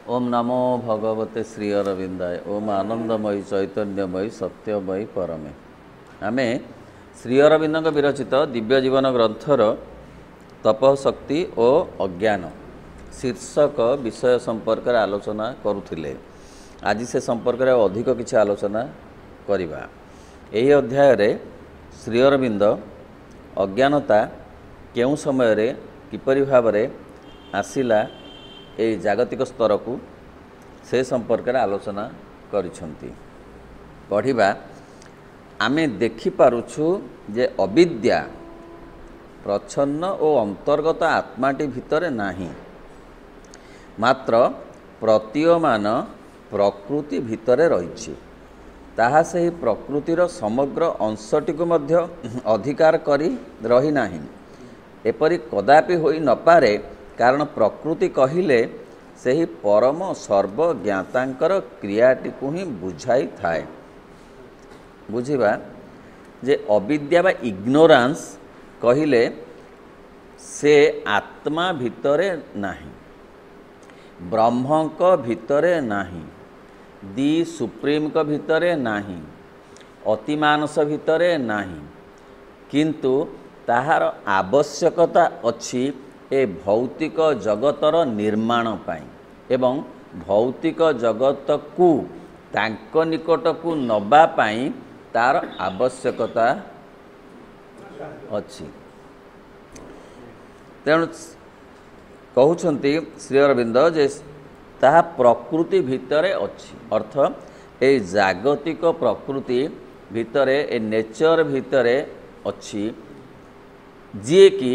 ओम नमो भगवते श्री अरविंदाय। ओम आनंदमयी चैतन्यमयी सत्यमयी परमे। आमे श्री अरविंद विरचित दिव्य जीवन ग्रंथर तपशक्ति और अज्ञान शीर्षक विषय संपर्क आलोचना करुथिले। आज से संपर्क अधिक किसी आलोचना करिबा। एही अध्याय रे श्री अरविंद अज्ञानता केउं समय रे किपरि भाबरे आसिला ए जागतिक स्तर को से संपर्क आलोचना करिसंती। पढ़िबा आमे देखि पारुछु जे अविद्या प्रच्छन्न और अंतर्गत आत्माटी भितर नाही, मात्र प्रतीयमान प्रकृति भितर रहिछि। ताहा सही प्रकृतिर समग्र अंशटी को मध्य अधिकार करी रही नाही। एपरि कदापि होई न पारे, कारण प्रकृति कहिले सही परम सर्वज्ञातांकर क्रियाटी को ही बुझाई थाए। बुझिबा जे अविद्या बा इग्नोरांस कहिले से आत्मा भितरे नाही, ब्रह्मक भितरे नाही, दी सुप्रीम को भितरे नाही, अतिमानस भितरे नाही, किंतु ताहार आवश्यकता अछि ए भौतिक जगतर निर्माण पाई एवं भौतिक जगत को तांक निकट को नबा पाई तार आवश्यकता अछि। तेणु कहउछंती श्री अरविंद जे ताहा प्रकृति भितरे अछि, अर्थ ए जागतिक प्रकृति भितरे ए नेचर भितरे अछि, जे कि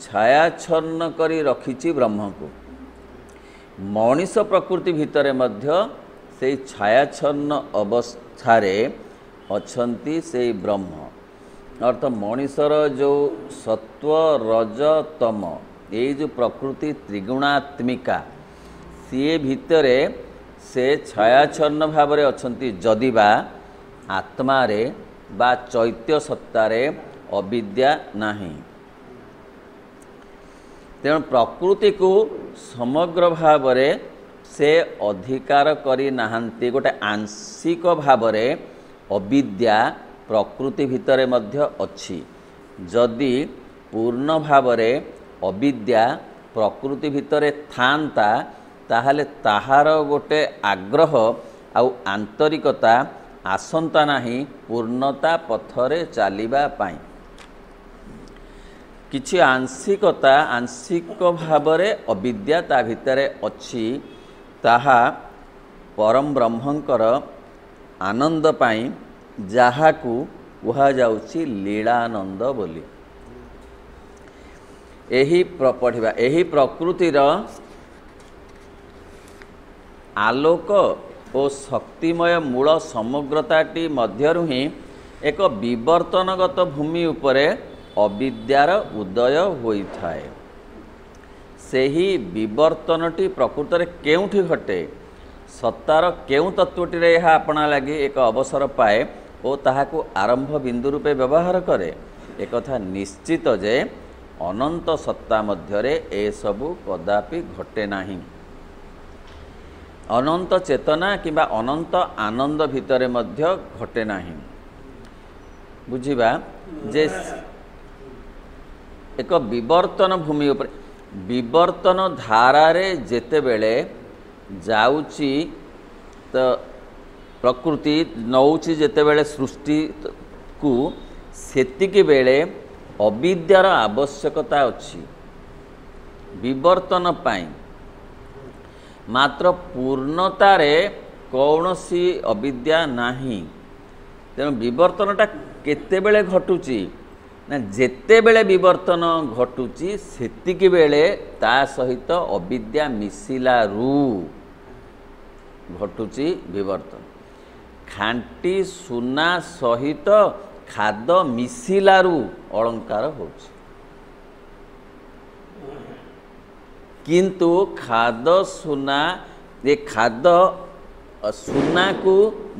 छायाच्छन्न करी रखिछि ब्रह्म को। मनीष प्रकृति भितरे मध्य से छायाच्छन्न अवस्थारे अछंती से ब्रह्म, अर्थ मनीषर जो सत्व रज तम ये जो प्रकृति त्रिगुणात्मिका सी भितरे से छायाच्छन्न भावरे अछंती, जदिबा आत्मारे बा चैत्य सत्तारे अविद्या नाही। तेणु प्रकृति को समग्र भावरे से अधिकार करी नाहंती। गोटे आंशिक भावरे अविद्या प्रकृति भितरे मध्य अछि। जदि पूर्ण भावरे अविद्या प्रकृति भितरे थांता, ताहले ताहार गोटे आग्रह आउ आंतरिकता आसंता नाही पूर्णता पथरे चलिबा पाई। किछि आंशिकता आंशिक भावरे अविद्या ता भितरे अछि, ताहा परम ब्रह्मंकर आनंद पाई जाहाकू कुहा जाउछि लीलानंद बोली। एही पढ़िबा एही प्रकृतिर आलोक और शक्तिमय मूल समग्रताटी मध्यरु ही एक विवर्तनगत भूमि उपरे अविद्यार उदय होइथाए। सेही विवर्तनटी प्रकृତରେ केउठी घटे, सत्तार केउ तत्वटी यह आपना लगी एक अवसर पाए और ताहाकू आरंभ बिंदु रूपे व्यवहार करे। एक कथा निश्चित जे अनंत सत्ता मध्यरे ए सबु कदापि घटे नाही। अनंत चेतना किंबा अनंत आनंद भितरे मध्य घटे नाही। बुझिबा जे एक विवर्तन भूमि उपर विवर्तन धारारे जेते बेले जाउची तो प्रकृति नौची जेते बेले सृष्टि को सेतिकी बेले अविद्यार आवश्यकता अछि विवर्तन पाई। मात्र पूर्णतारे कौनसी अविद्या नाही। तेणु विवर्तनटा केते बेले घटुची ना, जेते बेले विवर्तन घटुची सेतिकी बेले ता सहित अविद्या मिसिलारू घटुची विवर्तन। खांटी सुना सहित खाद मिसिलारू अलंकार होछि, किंतु खाद सुना ये खाद सुना को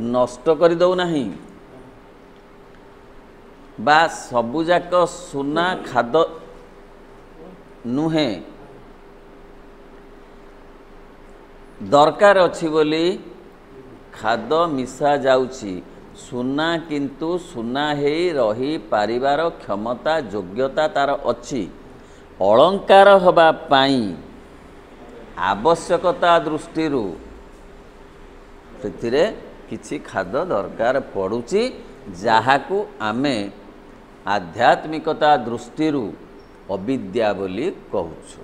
नष्ट कर दौ नाही, बा सबुजाक सुना खाद नुहे। दरकार अछि बोली खाद मिसा जाउछि सुना किंतु सुना हे रही पारिबार क्षमता योग्यता तार अछि अलंकार हबा पाई आवश्यकता दृष्टि से किछि खाद दरकार पड़ुछि जहाकू आमे आध्यात्मिकता दृष्टि अविद्या बोली कहूछु।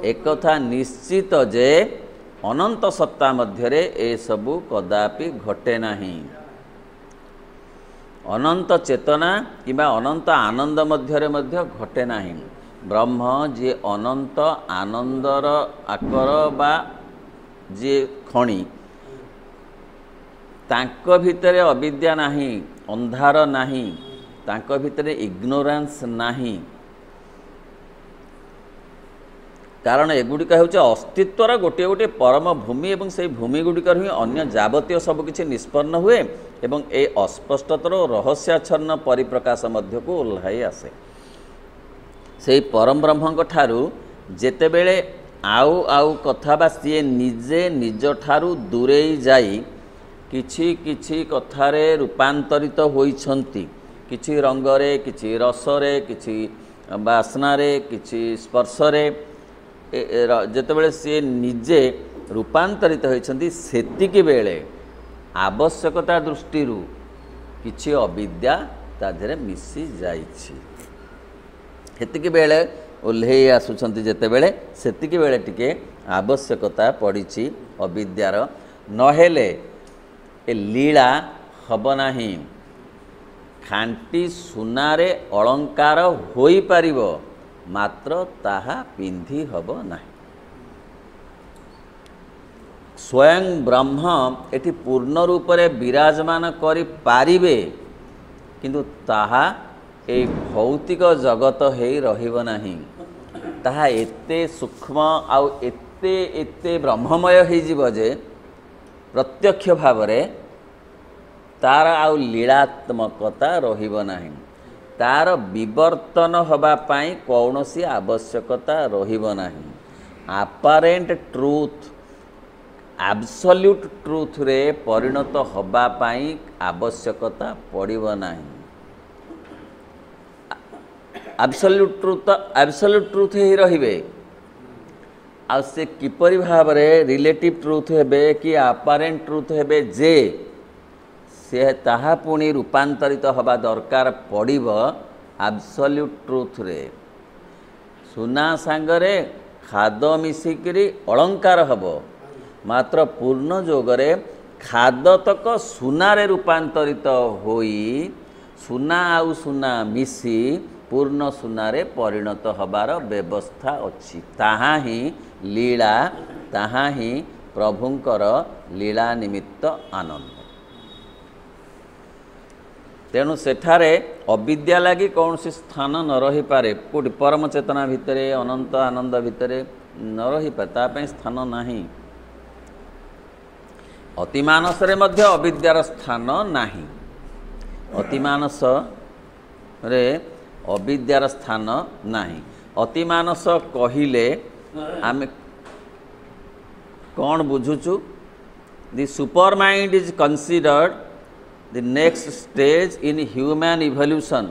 एक कथा निश्चित जे अनंत सत्ता मध्यरे ए सबु कदापि घटे नाही। अनंत चेतना किंबा अनंत आनंद मध्यरे मध्य घटे नाही। ब्रह्म जे अनंत आनंदर आकर बा जे खणी तांक भितरे अविद्या नाही अंधार नाही तांक भितरे इग्नोरांस नाही कारण एगुड़िक हूँ अस्तित्वर गोटे गोटे परम भूमि एवं से भूमि गुड़िकर ही अन्य जावतीय सबकि निष्पन्न हुए एवं ए अस्पष्टतर रहस्याच्छन्न परिप्रकाश मध्य को ओह्लाई आसे। से परम ब्रह्म ठारू जेतेबेले आउ आउ कथा बा सी निजे निज ठारू दूरे जाई किछि किछि कथारे रूपांतरित होइछंती किछि रंगरे किछि रसरे किछि बासनारे किछि स्पर्शरे जेतेबेले सी निजे रूपांतरित होइछंती सेतिकी बेले आवश्यकता दृष्टि किछि अविद्या ताधरे मिसी जाइछि हेतिकी बेले ओल्हेई आसुछंती जेतेबेले सेतिकी बेले टिके आवश्यकता पड़िछि अविद्यार नहेले ए लीला हब नाही। खांटी सुनारे अलंकार होई पारिबो मात्र ताहा पिंधि हब नाही। स्वयं ब्रह्म एटी पूर्ण रूप से विराजमान करि पारिबे किंतु ताहा ए भौतिक जगत हेई रहिब नाही। ताहा एते सूक्ष्म आउ एते एते ब्रह्ममय हेई जीव जे प्रत्यक्ष भावरे तार आउ लीलात्मकता रहिब नाही। तार विवर्तन हबा पाई कौनसी आवश्यकता रहिब नाही। अपारेंट ट्रूथ एब्सोल्यूट ट्रूथ रे परिणत हबा पाई आवश्यकता पड़िब नाही। एब्सोल्यूट ट्रूथ ही रहिबे आ से किपरि भावरे रिलेटिव ट्रूथ हेबे कि अपारेंट ट्रूथ हेबे जे से ताहा पुणी रूपांतरित हवा दरकार पड़िब एब्सोल्यूट ट्रूथ रे। सुना सांगरे खाद मिसिकरी अलंकार हब मात्र पूर्ण जोगरे खाद तक सुनारे रूपांतरित होई सुना आउ सुना मिसी पूर्ण सुनारे परिणत हबार व्यवस्था अच्छी। ताहा ही लीला ताहा ही प्रभुंकर लीला निमित्त आनंद। तेणु सेठारे अविद्या लगी कौन सी स्थान न रही पारे कोटि परम चेतना भितरे अनंत आनंद भितरे न रही पारे तापे स्थान नाही। अतिमानस रे मध्य अविद्यार स्थान नाही। अतिमानस रे अविद्यार स्थान नाही। अतिमानस कहिले आमे कौन बुझुचु the super mind is considered the next stage in human evolution.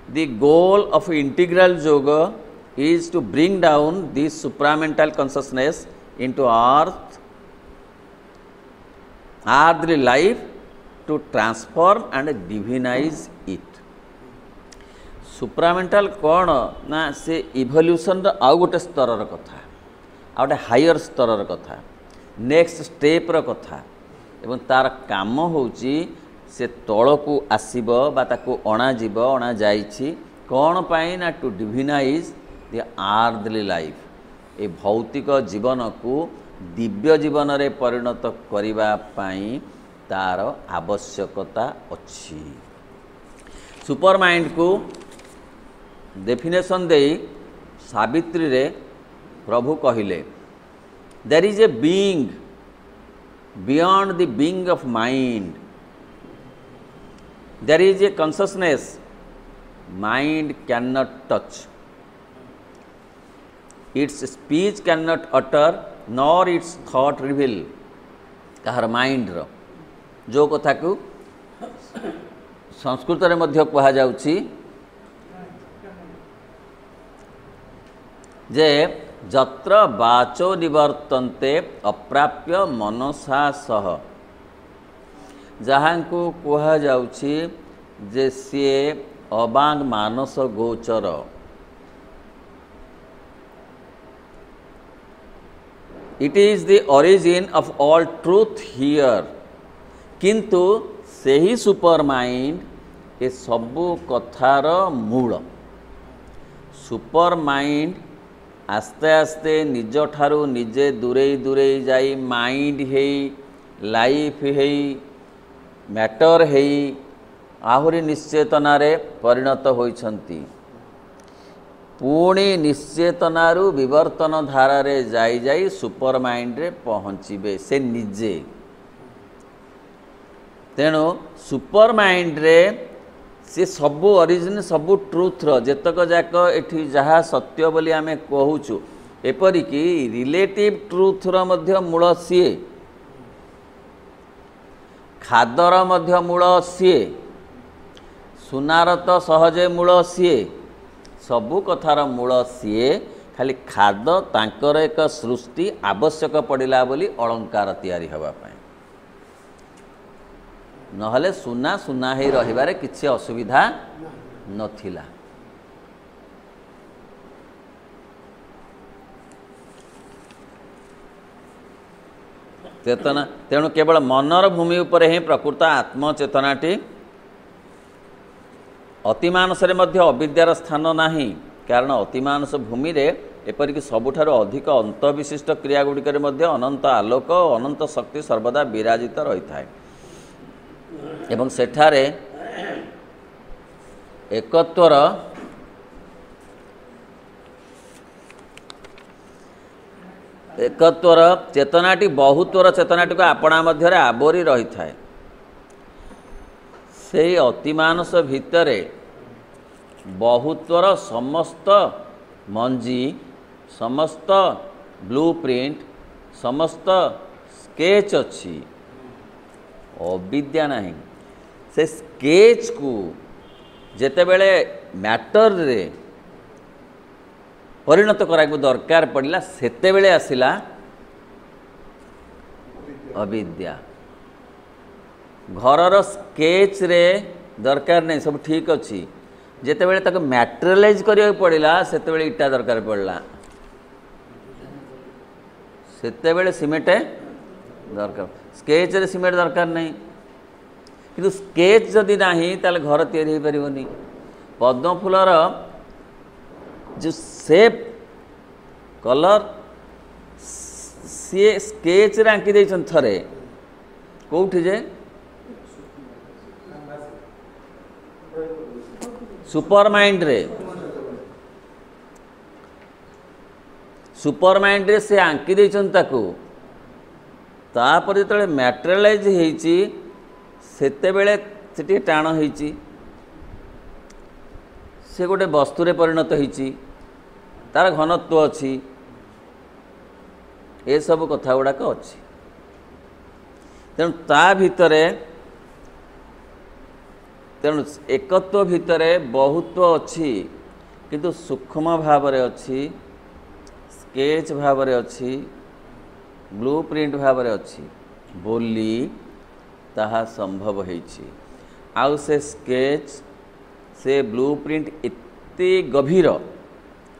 The goal of integral yoga is to bring down this supramental consciousness into earthly life to transform and divinize it. supramental कौन ना से evolution आउ गोटे स्तर कथा आ गोटे higher स्तर कथा नेक्स्ट स्टेप्र कथा एवं तार काम होची से तलकू आसीबो बा ताकू अणा जीवो अणा जाइछि कौन पाई ना to divinise the आर्थली life a भौतिक जीवन को दिव्य जीवन रे परिणत करिबा पाई तार आवश्यकता अछि। सुपर माइंड को डेफिनेशन देई सावित्री रे प्रभु कहिले there is a being beyond the being of mind. There is a consciousness mind cannot touch. Its speech can not utter nor its thought reveal कहार माइंड रो जो कथा को संस्कृत रे मध्य कहा जाउछि जे जत्र वाचो निवर्तन्ते अप्राप्य मनसा सह जहाँ को कहा जाउछि जे सीए अबांग मानस गोचर it is the origin of all truth here किंतु सेही सुपर माइंड ए सबु कथार मूल सुपर माइंड आस्ते आस्ते निज ठारू निजे दूरे दूरे जाई माइंड है लाइफ है मैटर है आहुरी निश्चेतनारे परिणत होइछंती पुणी निश्चेतनारू विवर्तन धारारे जाई जाई सुपर माइंड रे पहुँचे से निजे तेणु सुपर माइंड रे से सबू ओरिजिन सबू ट्रुथ रो जेतक जाक एठी जहाँ सत्य बोली आमे कहूचु एपरिकी रिलेटिव ट्रुथ रो मध्य मूल सीए खादर मध्य मूल सीए सुनार तो सहजे मूल सीए सबू कथार मूल सीए खाली खाद तांकर एक सृष्टि आवश्यक पड़िला बोली अलंकार तैयारी हवा पाए नहले सुना सुना ही रहिबारे किछि असुविधा नथिला चेतना तेणु केवल मनर भूमि उपर ही प्रकृत आत्मचेतनाटी अतिमानस रे मध्य अविद्यार स्थान नाही कारण अतिमानस भूमि रे एपरिक सबुठार अधिक अंतविशिष्ट क्रियागुड़िक अनंत आलोक अनंत शक्ति सर्वदा विराजित रही थाए एवं सेठारे एकत्वर एकत्वर चेतनाटी बहुत्वर चेतनाटी को आपणा मध्यरे आबोरी रही थाए से अतिमानस भितरे बहुत्वर समस्त मंजी समस्त ब्लूप्रिंट समस्त स्केच अच्छी अविद्या नहीं से स्केच को जेतेबेले मैटर रे परिणत करा दरकार पड़ला सेतेबेले आसिला अविद्या घरर स्केच रे दरकार नहीं सब ठीक अच्छी जेतेबेले ताको मैटेरियलाइज करिया पड़िला सेतेबेले इटा दरकार पड़ला सेतेबेले सीमेंट दरकार स्केच रे सीमेंट दरकार नहीं किंतु स्केच जदि नहीं ताले घर तैयारी हो पारिबनी पद्म फूलर जो शेप कलर सी स्केच रे आंकी देछन थरे कोठी जे सुपर माइंड रे से आंकी देछन ताको तापर जो मैटेरियलाइज होइची सेते बेले सेटी टाण होइची से गोटे वस्तु रे परिणत होइची तार घनत्व अच्छी ए सब कथा गुड़ाक अच्छी तेणु ता भितरे तेणु एकत्व भितरे बहुत्व अच्छी किंतु सूक्ष्म भाव रे अच्छी स्केच भाव रे अच्छी ब्लूप्रिंट भाव रे अच्छी बोली ताहा संभव होइछि आउ से स्केच से ब्लूप्रिंट एते गभीर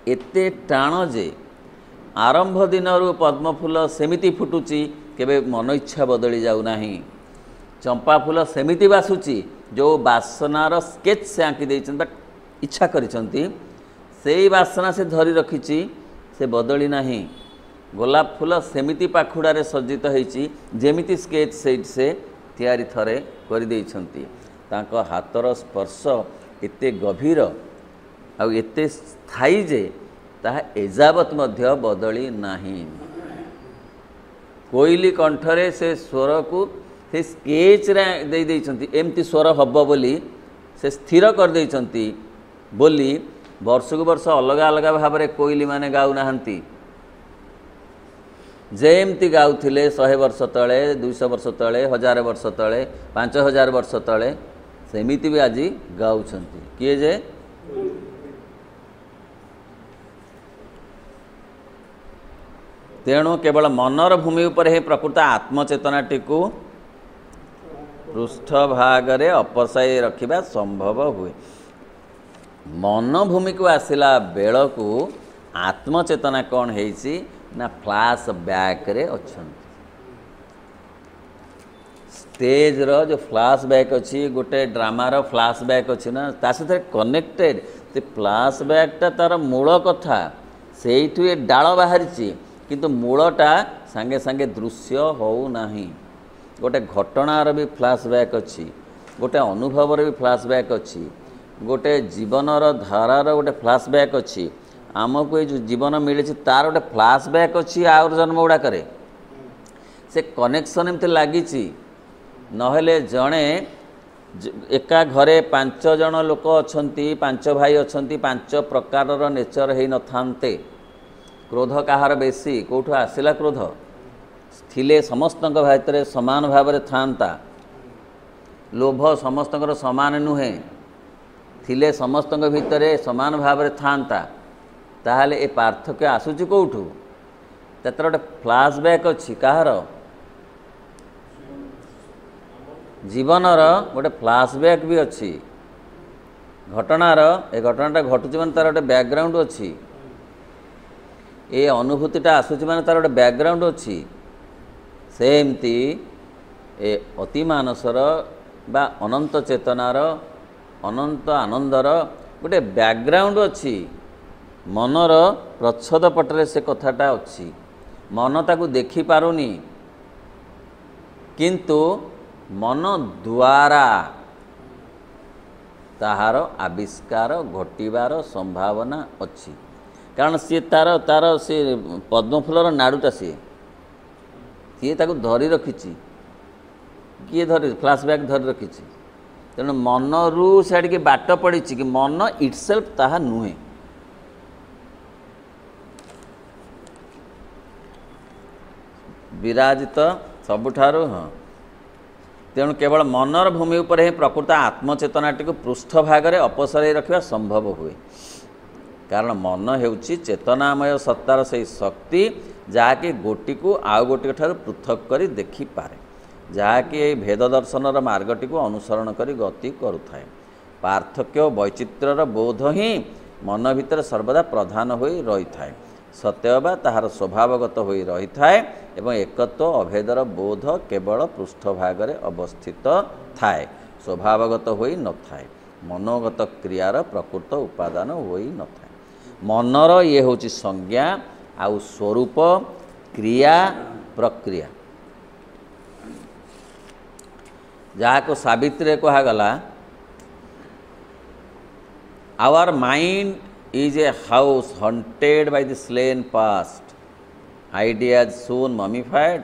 एते टाण जे आरंभ दिनरू पद्मफूल सेमिति फुटुची केबे मन इच्छा बदली जाऊ नाही चंपा फूल सेमिति बासुची जो बासनार स्केच से आंकी देइछन बट इच्छा करिसंती सेई बासना से धरी रखिची से बदली नाही गोलाप फूल सेमिति पाखुड़ारे सज्जित होइची जेमिति स्केच से तैयारी थरे करि देइछंती तांको हातर स्पर्श एते गभीर आ एते स्थायी जे ताहा एजावत मध्य बदली नाही कोइली कंठरे से स्वर को से स्केच रे दे देइछंती एमती स्वर हब बोली से स्थिर कर देइछंती बोली वर्षକୁ वर्ष अलग अलग भाव में कोईली माने गाउना जेमती गाउथिले 100 वर्ष तले 200 वर्ष तले 1000 वर्ष तले 5000 वर्ष तले सेमिति भी आज गाउछंती किए जे तेणु केवल मनर भूमि उपर ही प्रकृत आत्मचेतनाटी को पृष्ठभाग अपसाई रखा संभव हुए। मन भूमि को आसला बेल को आत्मचेतना कौन है ना फ्लैश बैक रे अच्छा स्टेज रो जो फ्लैश बैक अच्छी गोटे ड्रामार फ्लैश बैक अच्छी ना सहित कनेक्टेड से फ्लैश बैकटा तार मूल कथा से ये डाल बाहरी किंतु मूलटा सांगे सांगे दृश्य हो नहीं। गोटे घटनार भी फ्लैश बैक अच्छी गोटे अनुभवर भी फ्लैश बैक अच्छी गोटे जीवनर धारार गोटे फ्लैश बैक अच्छी आमको ये जो जीवन मिली तार गोटे फ्लैश बैक अच्छी आउर जन्म गुड़ाक से कनेक्शन एमती लगी नहले जड़े एका घरे 5 जन लोक अच्छा 5 भाई अच्छा 5 प्रकार नेचर हो न थांते क्रोध कहार बेसी कौटू आसला क्रोध थिले समस्त भितर समान भाव में था लोभ समस्त समान नुहे थिले समस्त भितर समान भाव में था ताहले ए पार्थक्य आसूची कौटू तर गोटे फ्लैशबैक अच्छी कहार जीवनर गोटे फ्लैशबैक भी अच्छी घटनार ए घटनाटा घटुची माने तार गोटे बैकग्राउंड अच्छी ए अनुभूतिटा आसूची माने तार गोटे बैकग्राउंड अच्छी सेमती ए अति मानसर बा अनंत चेतनार अनंत आनंदर गोटे बैकग्राउंड अच्छी मनर प्रच्छद पटरे से कथाटा अच्छी मन ताकू देखी पारुनी किंतु मन द्वारा ताहार आविष्कार घटिबार संभावना अच्छी कारण सी तार तार सी पद्मफूलर नाड़ूटा सी ताकू धरी रखी किए धरी फ्लैशबैक धरी रखी तेणु मन रू से बाट पड़ी कि मन इटसेल्फ ताहा नुहे विराजित सबुठारु हाँ तेणु केवल मनर भूमि उपर ही प्रकृत आत्मचेतनाटी को पृष्ठभाग में अपसर रखा संभव हुए कारण मन हेउची चेतनामय सत्तार से शक्ति जहाँकि गोटी को आउ गोटी ठार पृथक कर देखिपारे जहाँकि भेद दर्शनर मार्गटी को अनुसरण कर गति करुथाए पार्थक्य वैचित्र्यर बोध ही मन भितर सर्वदा प्रधान हो रही था सत्यबा ताहार स्वभावगत हो रही थाए एवं एकत्व अभेदर बोध केवल पृष्ठभाग में अवस्थित थाए स्वभावगत हो न थाए मनोगत क्रियार प्रकृत उपादान हो न थाए मनर ये हूँ संज्ञा आउ स्वरूप क्रिया प्रक्रिया जहाँ को सावित्री कहगला our mind is a house haunted by the slain past, ideas soon mummified,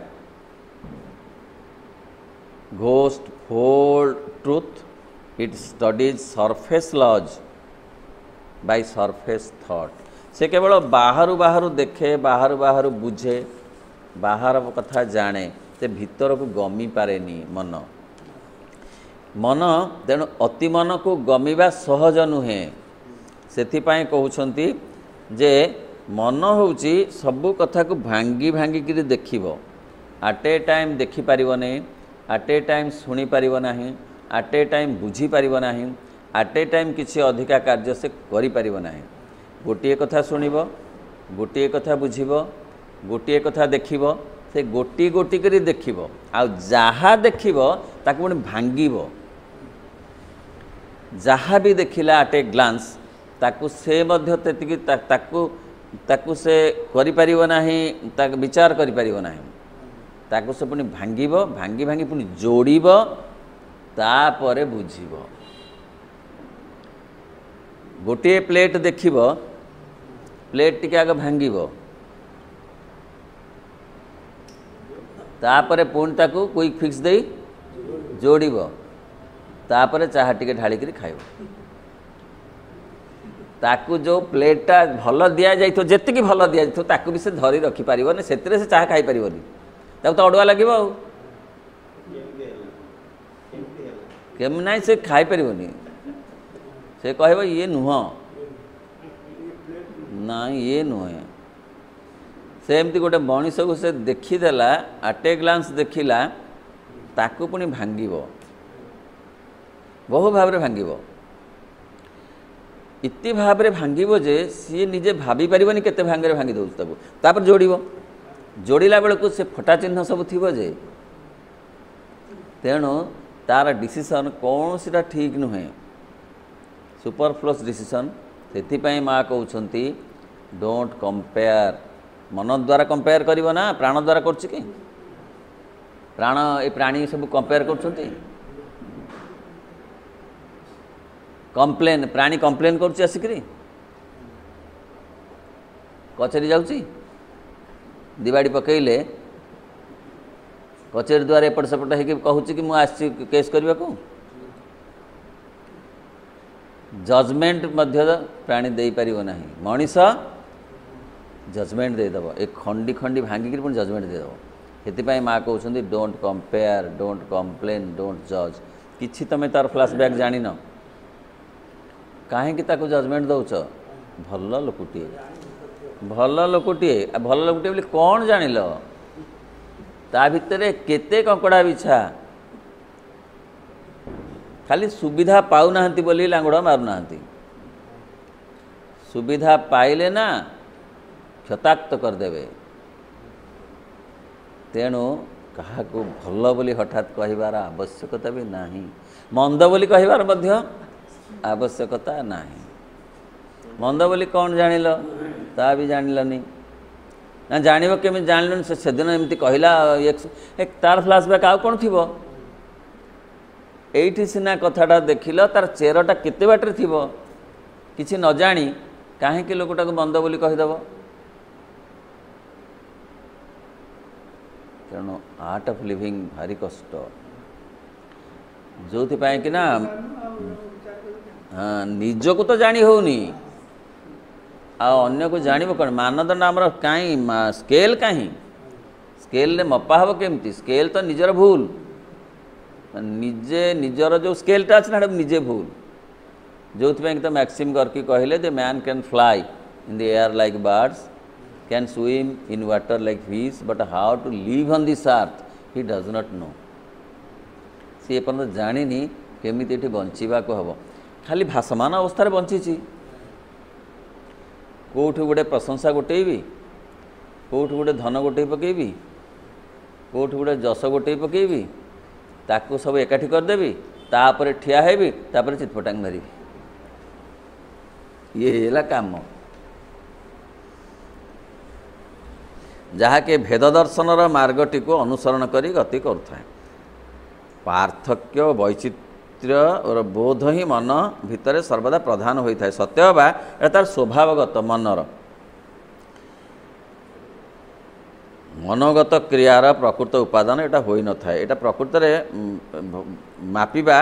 ghost fold truth, it studies surface laws by surface thought. से केवल बाहरु बाहरु देखे बाहरु बाहरु बुझे बाहर कथा जाने से भीतर को गमी पारेनी मन मन तेणु अति मन को गमीबा सहज नुहे सेथिपाई कहउछंती जे मन होउची सबु कथा को भांगी भांगी करी देखिबो एट ए टाइम देखि पारिबो नहीं एट ए टाइम सुनी पारिबो नहीं एट ए टाइम बुझी पारिबो नहीं एट ए टाइम किसी अधिका कार्य से करि पारिबो नहीं गोटिए कथा सुनिबो गोटिए कथा बुझिबो गोटिए कथा देखिबो से गोटी गोटी करी देखिबो आ जहा देखिबो ताकू पुणी भांगिबो जहा भी देखिला एट ए ग्लांस ताकू से मध्य तेतिकी ताकू से करि परिबो नाही ताक विचार करि परिबो नाही ताकू से पुणी भांगिबो भांगी भांगी पुणी जोड़िबो तापरे बुझिबो गोटे प्लेट देखिबो प्लेट टिके आगे भांगिबो तापरे पुणी ताकू क्विक फिक्स देई जोड़िबो तापरे चाहा टिके ढाळी करी खाइबो ताकू जो प्लेटा भल दि जाए जी भल दि जाए ताकू भी से धरी रखिपार से चाह खाई पार तो अड़ुआ लगे केमी ना से खाई पार से कह ये नुह ना ये नुहे से एमती गोटे मनीष को से देखीदेला आटे ग्लांस देखिला ताकू पुणी भांग बहु भाव भांग इति भाव भांग जे सी निजे भाभी पारिबनी केते भांगे भांगी दउछ ताकू तापर जोड़िला बेलू से फटा चिन्ह सब थी जे तेणु तार डिसीजन कौन सीटा ठीक नुहे सुपरफ्लुअस डिसीजन से माँ कहते डोंट कंपेयर मन द्वारा कंपेयर करिवो ना प्राण द्वारा करछि कि प्राण ए प्राणी सब कंपेयर करछंती कंप्लेन प्राणी कंप्लेन करुच्ची आसिक कचेरी जाऊँगी दिवाड़ी पकईले कचेरी द्वारा एपट सेपट हो कहूँ कि मुझे केस करने को जजमेंट प्राणी दे पार ना मनीष जजमेंट देदेव एक खंडी खंडी भांगिक पुणी जजमेंट देदेव से माँ कहते don't compare don't complain don't जज किसी तुम तार फ्लैशबैक जान कहीं जजमेंट दौच भल लोकटे भल लोकटे बोली कौन जानिल ता भितर केते कंकड़ा बिछा खाली सुविधा पाऊना बोली लांगुड़ मारूना सुविधा पाइले ना क्षताक्त करदेवे तेणु क्या भल बोली हठात कहबार आवश्यकता भी नहीं मंद बोली कहबार मध्य आवश्यकता नहीं मंद बोली कौन जानिल ता भी जानिलनी ना जानिब केमी जानिलनि से दिन एमती कहला एक तार फ्लैशबैक आउ कौन थी एठी सिना कथाटा देखिल तार चेरटा केते बाटर थी किसी न जानी कहीं लोकटा को मंद बोली कहीदेव तेणु आर्ट ऑफ लिविंग भारी कष्ट जो कि ना हाँ निज को तो जानी होनी अन्य को जान कौन मानदंड आमर कहीं स्केल कहीं स्केल मपा हम केमती स्केल तो निजर भूल निजे निजर जो स्केलटा अच्छे ना निजे भूल जो तो मैक्सिम गर्की कहले the man can fly in the air like birds can swim in water like fish but how to live on this earth he does not know सी पर्यटन जानी केमी बंचा को हम खाली भाषमान अवस्था बंची कौटू गोटे प्रशंसा गोटेबी कौटू गोटे धन गोटे पकेबी कौटू गोटे जस गोटे पकेबी ताकू सब एकाठी करदेवी तापर ठिया हेबी तापर चितपटांग मारी ये है काम जहाँकि भेद दर्शनर मार्गटी को अनुसरण करी गति करुए पार्थक्य वैचित्र्य और बोध ही मन भितर सर्वदा प्रधान होता है सत्य बा तार स्वभावगत मनर मनोगत क्रियार प्रकृत उपादान यहाँ हो न था यहाँ प्रकृत मापिबा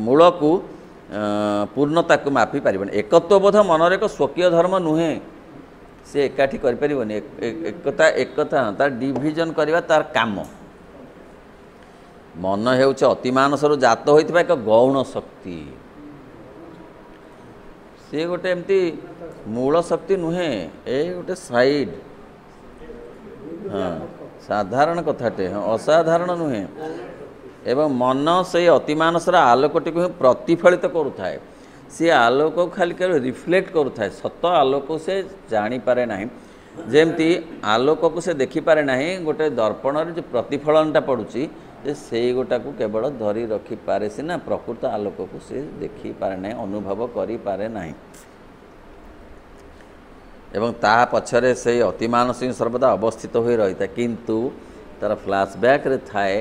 मूल को पूर्णता को मापी पार एकत्वबोध मनर एक स्वकीय धर्म नुहे से एकाठी करें एकता एकता तार डिविजन करवा तार काम मन हो अति मानसर जात होता एक गौण शक्ति सी गोटे एमती मूल शक्ति नुहे ए गोटे साइड हाँ साधारण कथाटे हाँ असाधारण नुहे एवं मन से अति मानसर आलोकटी को प्रतिफलित करुए सी आलोक को खाली रिफ्लेक्ट करुए सत आलोक से जानीपे ना जमती आलोक को से देखिपे ना गोटे दर्पण जो प्रतिफलनटा पड़ुची से गोटा को केवल धरी रखिपे सीना प्रकृत आलोक को से देखिपे ना अनुभव करें ना एवं ता पछरे से अति मानस सर्वदा अवस्थित हो रही था किंतु तार फ्लैशबैक रे थाए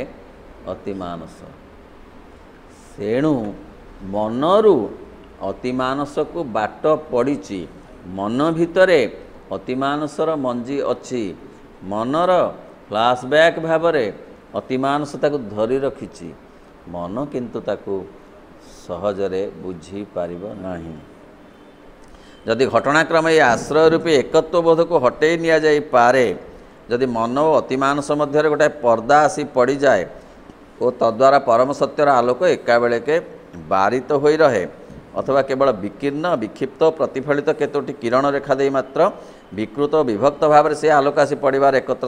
अति मानस सेणु मनरु अति मानस को बाट पड़ी मन भितरे अति मानसर मंजी अच्छी मनर फ्लैशबैक भाव अति मानस ताको धरी रखी मन किंतु ताको सहजरे बुझी पारिब नाही। जदि घटनाक्रम ये आश्रय रूपी एकत्व बोध को हटई निया जाई पारे, जदि मन और अतिमानस मध्य गोटे पर्दा आसी पड़ जाए और तद्वारा परम सत्यर आलोक एका बेले के बारित हो रहे, अथवा केवल विकीर्ण विक्षिप्त प्रतिफलित केतोटी किरण रेखा दे मात्र विकृत विभक्त भाव से आलोक आसी पड़ार एकमात्र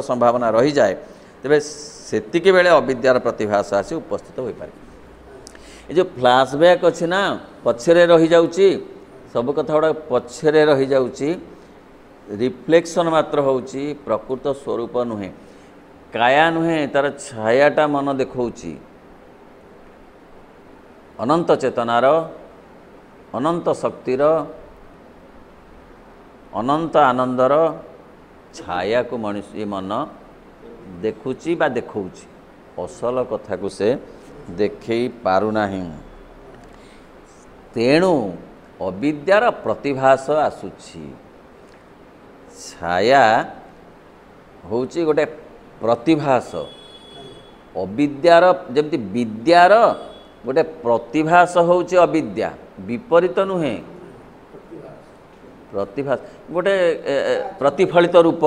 संभावना रही जाए, तेरे सेतिक बेले अविद्यार प्रतिभास आसी उपस्थित हो पारे। ये जो फ्लैशबैक अच्छी ना पछरे रही जाउची, सब कथा गुड़ा पछरे रही जाउची, रिफ्लेक्शन मात्र होउची, प्रकृत स्वरूप नुहे, काया नुहे, तार छायाटा मन देखौची। अनंत चेतनार, अनंत शक्तिर, अनंत आनंदर छाया को मनुष्य मन देखुची बा देखौची, असल कथा को से देखई पारुनाहीं। तेणु अविद्यार प्रतिभास आसुची। छाया होउची गोटे प्रतिभास, अविद्यार जमती विद्यार गोटे प्रतिभास होउची अविद्या, विपरीत नुहे। प्रतिभास गोटे प्रतिफलित रूप,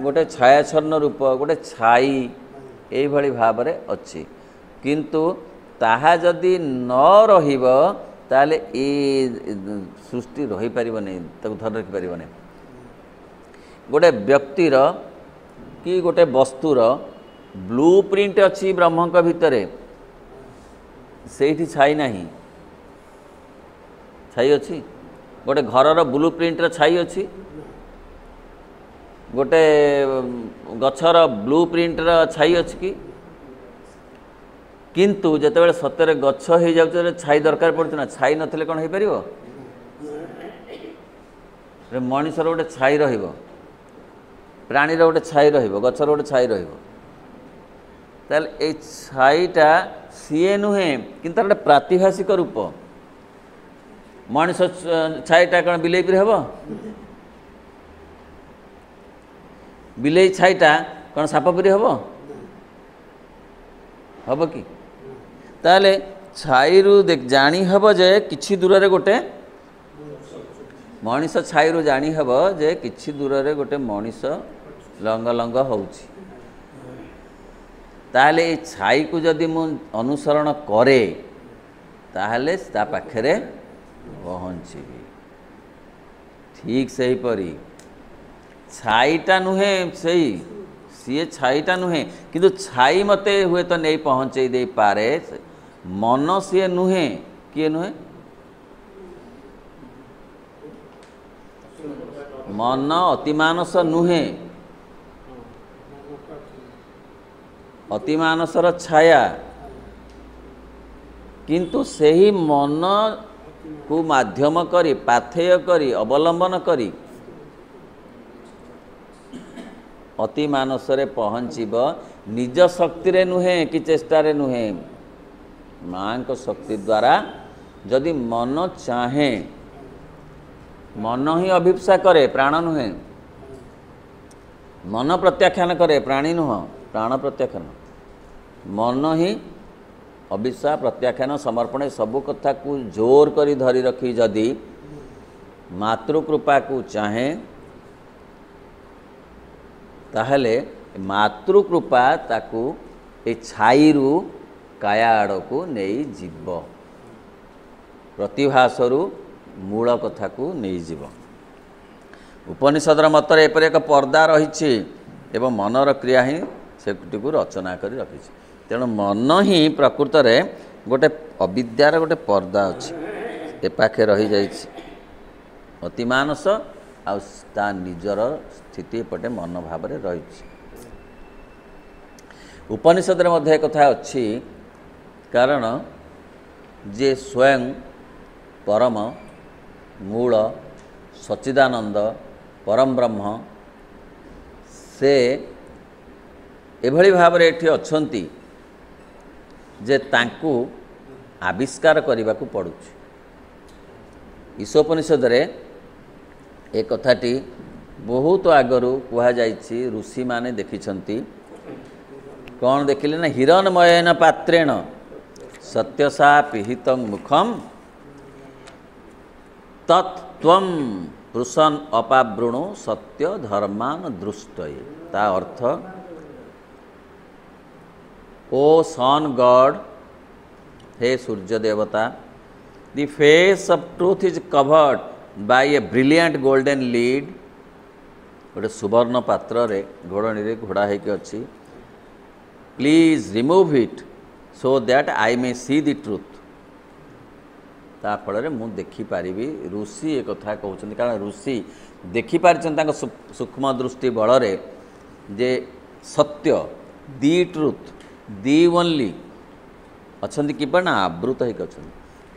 गोटे छायाछन्न रूप, गोटे छाई एभली भाव में अच्छी, किंतु ताहा जदि न रहिब ताले ए सृष्टि रही पारिबो नहीं, ताको धर रखि पारिबो नहीं। गोटे व्यक्तिर कि गोटे वस्तुर ब्लू प्रिंट अच्छी ब्रह्म का भितरे, सेठी छाई नहीं, छाई अच्छी। गोटे घरर ब्लू प्रिंटर छाई अच्छी, गोटे गछर ब्लू प्रिंटर छाई अच्छी कि, किंतु जितेबाला सतरे गछ हो जाए छाई दरकार पड़े ना, छाई नथिले कौन हो पारिबो? मनीषर गोटे छाई रहिबो, प्राणीर गोटे छाई रहिबो, गछर गोटे छाई रहिबो। ताले ए छाईटा सीए नुहे, किंतु गोटे प्रातिभाषिक रूप। मनीष छाईटा कौन बिलेई पर हेबो? बिलेई छाईटा कौन साप परी हेबो? हेबो कि? ताले छाई रु देख जानी हेबो जे किछि दूर रे गोटे मनीष, छाई रु जानी हेबो जे किछि दूर रे गोटे मनीष लंग लंग होउछि। ताले ए छाई को जदि मु अनुसरण करे ताहले ता पाखरे पहुँचबी। ठीक से ही परी छाईटा नुहे, सही सीए छाईटा नुहे, किंतु छाई मते हुए तो नहीं पहुँचे दे पारे, मन सीए नुहे। किए नुहे? मन अतिमानस नुहे, अतिमानसर छाया, किंतु सही मन को माध्यम करी पाथेय करी अवलंबन करी अतिमानसरे पहुँचब, निज शक्ति रे नुहे कि चेष्टारे नुहे, माँ को शक्ति द्वारा। जदि मन चाहे, मन ही अभिप्सा करे, प्राण नुहे। मन प्रत्याख्यान करे, प्राणी नुह, प्राण प्रत्याख्यान। मन ही अभिप्सा प्रत्याख्यान समर्पण सबु कथा को जोर करी धरी रखी जदि मातृकृपा को चाहे, ताहले मातृकृपा ताकू ए छाईरू काया आड़ को नहीं जीव, प्रतिभासरु मूल कथा को नहीं जीव। उपनिषदर मतर एपर एक पर्दा रही एवं मनर क्रिया ही सेटी को रचना कर रखी। तेणु मन ही प्रकृत रे गोटे अविद्यार गोटे पर्दा अच्छी, ए पाखे रही जाइए अतिमानस आ निजर स्थिति पटे मन भाव में रही। उपनिषद रे एक कथा अच्छी, कारण जे स्वयं परम मूल सच्चिदानंद परम ब्रह्म से एभली भाव में एठी अछंती जे तांकू आविष्कार करने को पड़ुछि। ईशोपनिषद रे एक कथाटी बहुत आगरू कह जाइछि, ऋषि माने देखिछंती। कौन देखिले ना, हिरणमयन पात्रेण सत्यसा पिहितं मुखम तत्त्वं पुरुषन अपावृणु सत्य धर्मान दृष्टये। ता अर्थ ओ सन गॉड, हे सूर्य देवता, the face of truth is covered by a brilliant golden lead. गोटे सुवर्ण पात्र रे घोड़नी रे घोड़ा होकर अच्छी। Please remove it so that I may see the truth. ता फल मु देखिपारि ऋषि एक कथा कहते, कारण ऋषि देखिपारि सूक्ष्म दृष्टि बल जे सत्य दी ट्रुथ दी ओनली अच्छा किपर ना आवृत होकर अच्छा।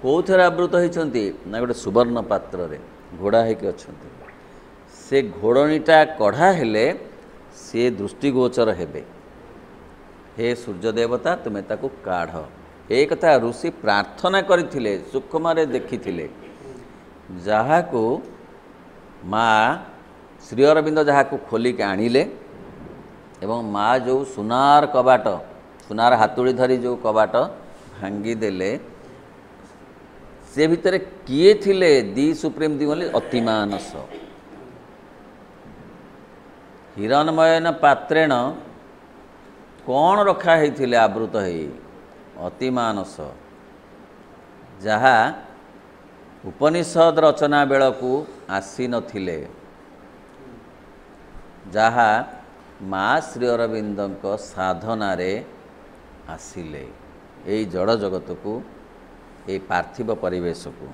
कौन आवृत होती ना गोटे सुवर्ण पात्र रे घोड़ा होकर अच्छा। से घोड़नीटा कढ़ा हेले से दृष्टिगोचर हेबे। हे सूर्य देवता तुम्हें ताकू काढ़। एक कथा ऋषि प्रार्थना करथिले, सूक्ष्म देखिथिले। जहाकू माँ श्री अरविंद जहाकू खोलिक आनिले एवं माँ जो सुनार कबाट सुनार हातुड़ी धरी जो कबाट भांगीदेले, से भितर किए थिले दी सुप्रीम दी ओनली अतिमानस। हिरणमयन पात्रेण कौन रखा होइथिले आवृत होई अतिमानस, जहा उपनिषद रचना बेलकू आसी नथिले, जहा माँ श्री अरविंद साधना रे आसिले यही जड़ जगत को, ये पार्थिव परिवेश को।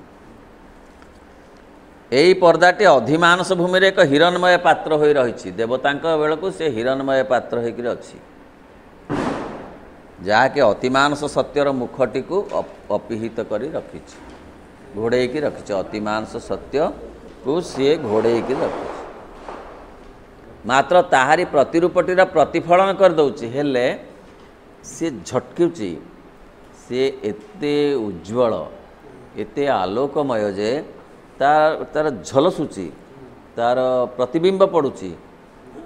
यही पर्दाटी अधिमानस भूमि रे एक हिरणमय पात्र हो रही। देवतांक बेलकू से हिरणमय पात्र होकर अच्छी, जहाँकि अतिमानस सत्यर मुखटी को अपिहित करी रखी, घोड़े की रखी। अतिमानस सत्य को सी घोड़े की रखी, मात्र ताहारी प्रतिरूपटीर प्रतिफलन कर दउछि। हेले सी झटकुची, सी एते उज्ज्वल एते आलोकमय जे तार झलसुची, तार प्रतिबिंब पड़ुची,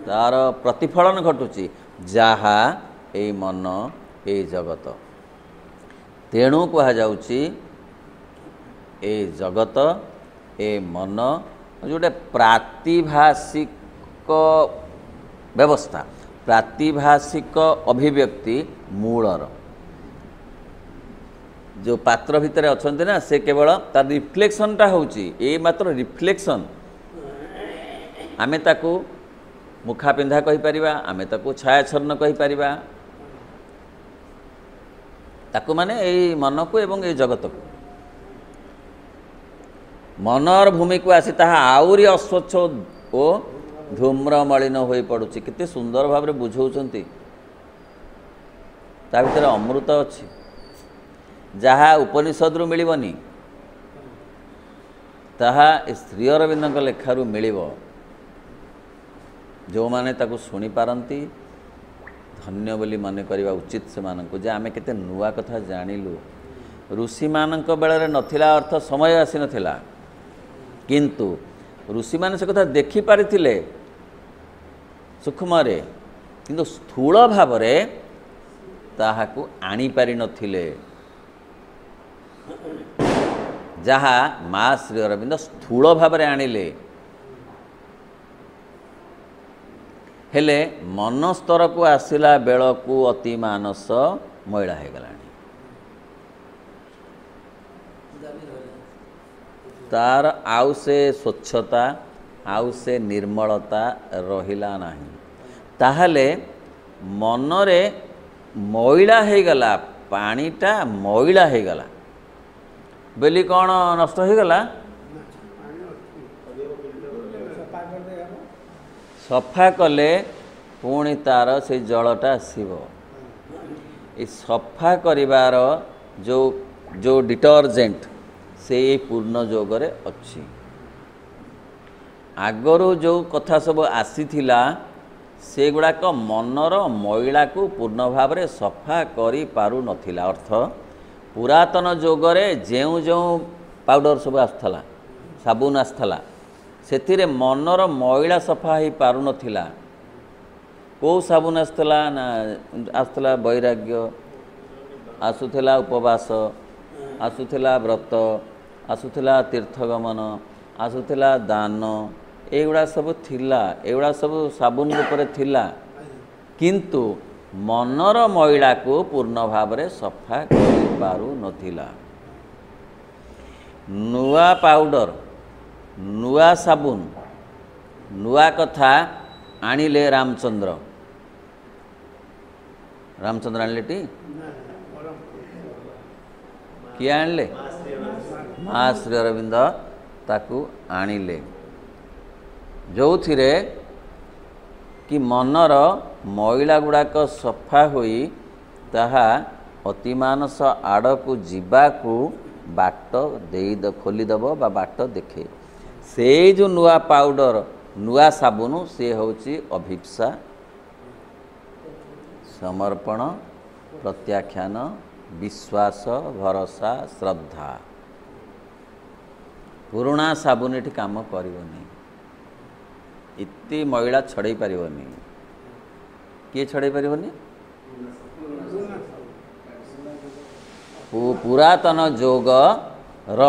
तार प्रतिफलन घटुची, जहा ए मन ए जगत। तेणु कहा जाउछि ए जगत ए मन जोटे प्रातिभाषिक व्यवस्था, प्रातिभाषिक अभिव्यक्ति मूलर जो पात्र भितर अछंती ना, से केवल तार रिफ्लेक्शन टा होची। ए मात्र रिफ्लेक्शन। आमे ताकू मुखा पिंधा कहि परिबा, आमे ताकू छायाछन्न कहि परिबा, ताकू माने ए मन को एवं ए जगत को। मनर भूमि को आसी ताहा आउरी अस्वच्छ ओ धूम्र मलिन हो पड़ुछि। केते सुंदर भाव में बुझाउछंती। ता भितर अमृत अच्छी, जहा उपनिषद मिलबनी, ताहा श्री अरविंद लेखारू मिलिबो। जो माने ताकू सुनी पारंती धन्य बोली मन करवा उचित से मानक, जे आमे केते नुआ कथा जानिलु। ऋषि मानक बेले नथिला अर्थ समय आसी नथिला, किंतु ऋषि माने से कथा देखि पारिथिले सूक्ष्म रे, किंतु स्थूल भाव रे ताहाकू आनी पारि नथिले। जहा माँ श्री अरविंद स्थूल भाव रे आनिले, हेले मन स्तर को आसिला बेलकू अति मानस मैला हो गलानी। तार आउ से स्वच्छता आउ से निर्मलता रहिला नाही। ताहले मनरे मैला हो गला, पानीटा मैला हो गला बेली कौन नष्ट हो गला? सफा कले पुणी तार से जलटा आसब। ये सफा करिवार जो जो डिटर्जेंट से पूर्ण जोगरे अच्छी। आगरू जो कथा सब आसीथिला से गुड़ाक मनर मैला को पूर्ण भाव में सफा करि पारु नथिला। अर्थ पुरातन जोगरे जो जो पाउडर सब आसला, साबुन आसला, से मनर मैला सफा हो पारु नथिला। कौ साबुन आसला ना आसला वैराग्य, आसुथिला उपवास, आसुथिला व्रत, आसुथिला तीर्थगमन, आसुथिला दान, एगुड़ा सब थिला, एगुड़ा सब साबुन रूप थिला, किंतु मनर मैला को पूर्ण भाव में सफा कर पारु नथिला। नुआ पाउडर, नुआ साबुन, नुआ कथा आनिले रामचंद्र, रामचंद्र आनिले टी किए आनिले माँ श्री अरविंद ताकू आनिले, जो थिरे कि मनर मैला गुड़ाक सफा होई ताहा अतिमानस आड़कू जीवाकू बाट दे खोलीदेव बा बाट देखे। से जो नुआ पाउडर नुआ साबुन से होची अभिप्सा, समर्पण, प्रत्याख्यान, विश्वास, भरोसा, श्रद्धा। पुराणा साबुन एठी काम करिवनी, इति मैला छड़े पारिवनी। किए छड़े पारिवनी? पुरातन जोग र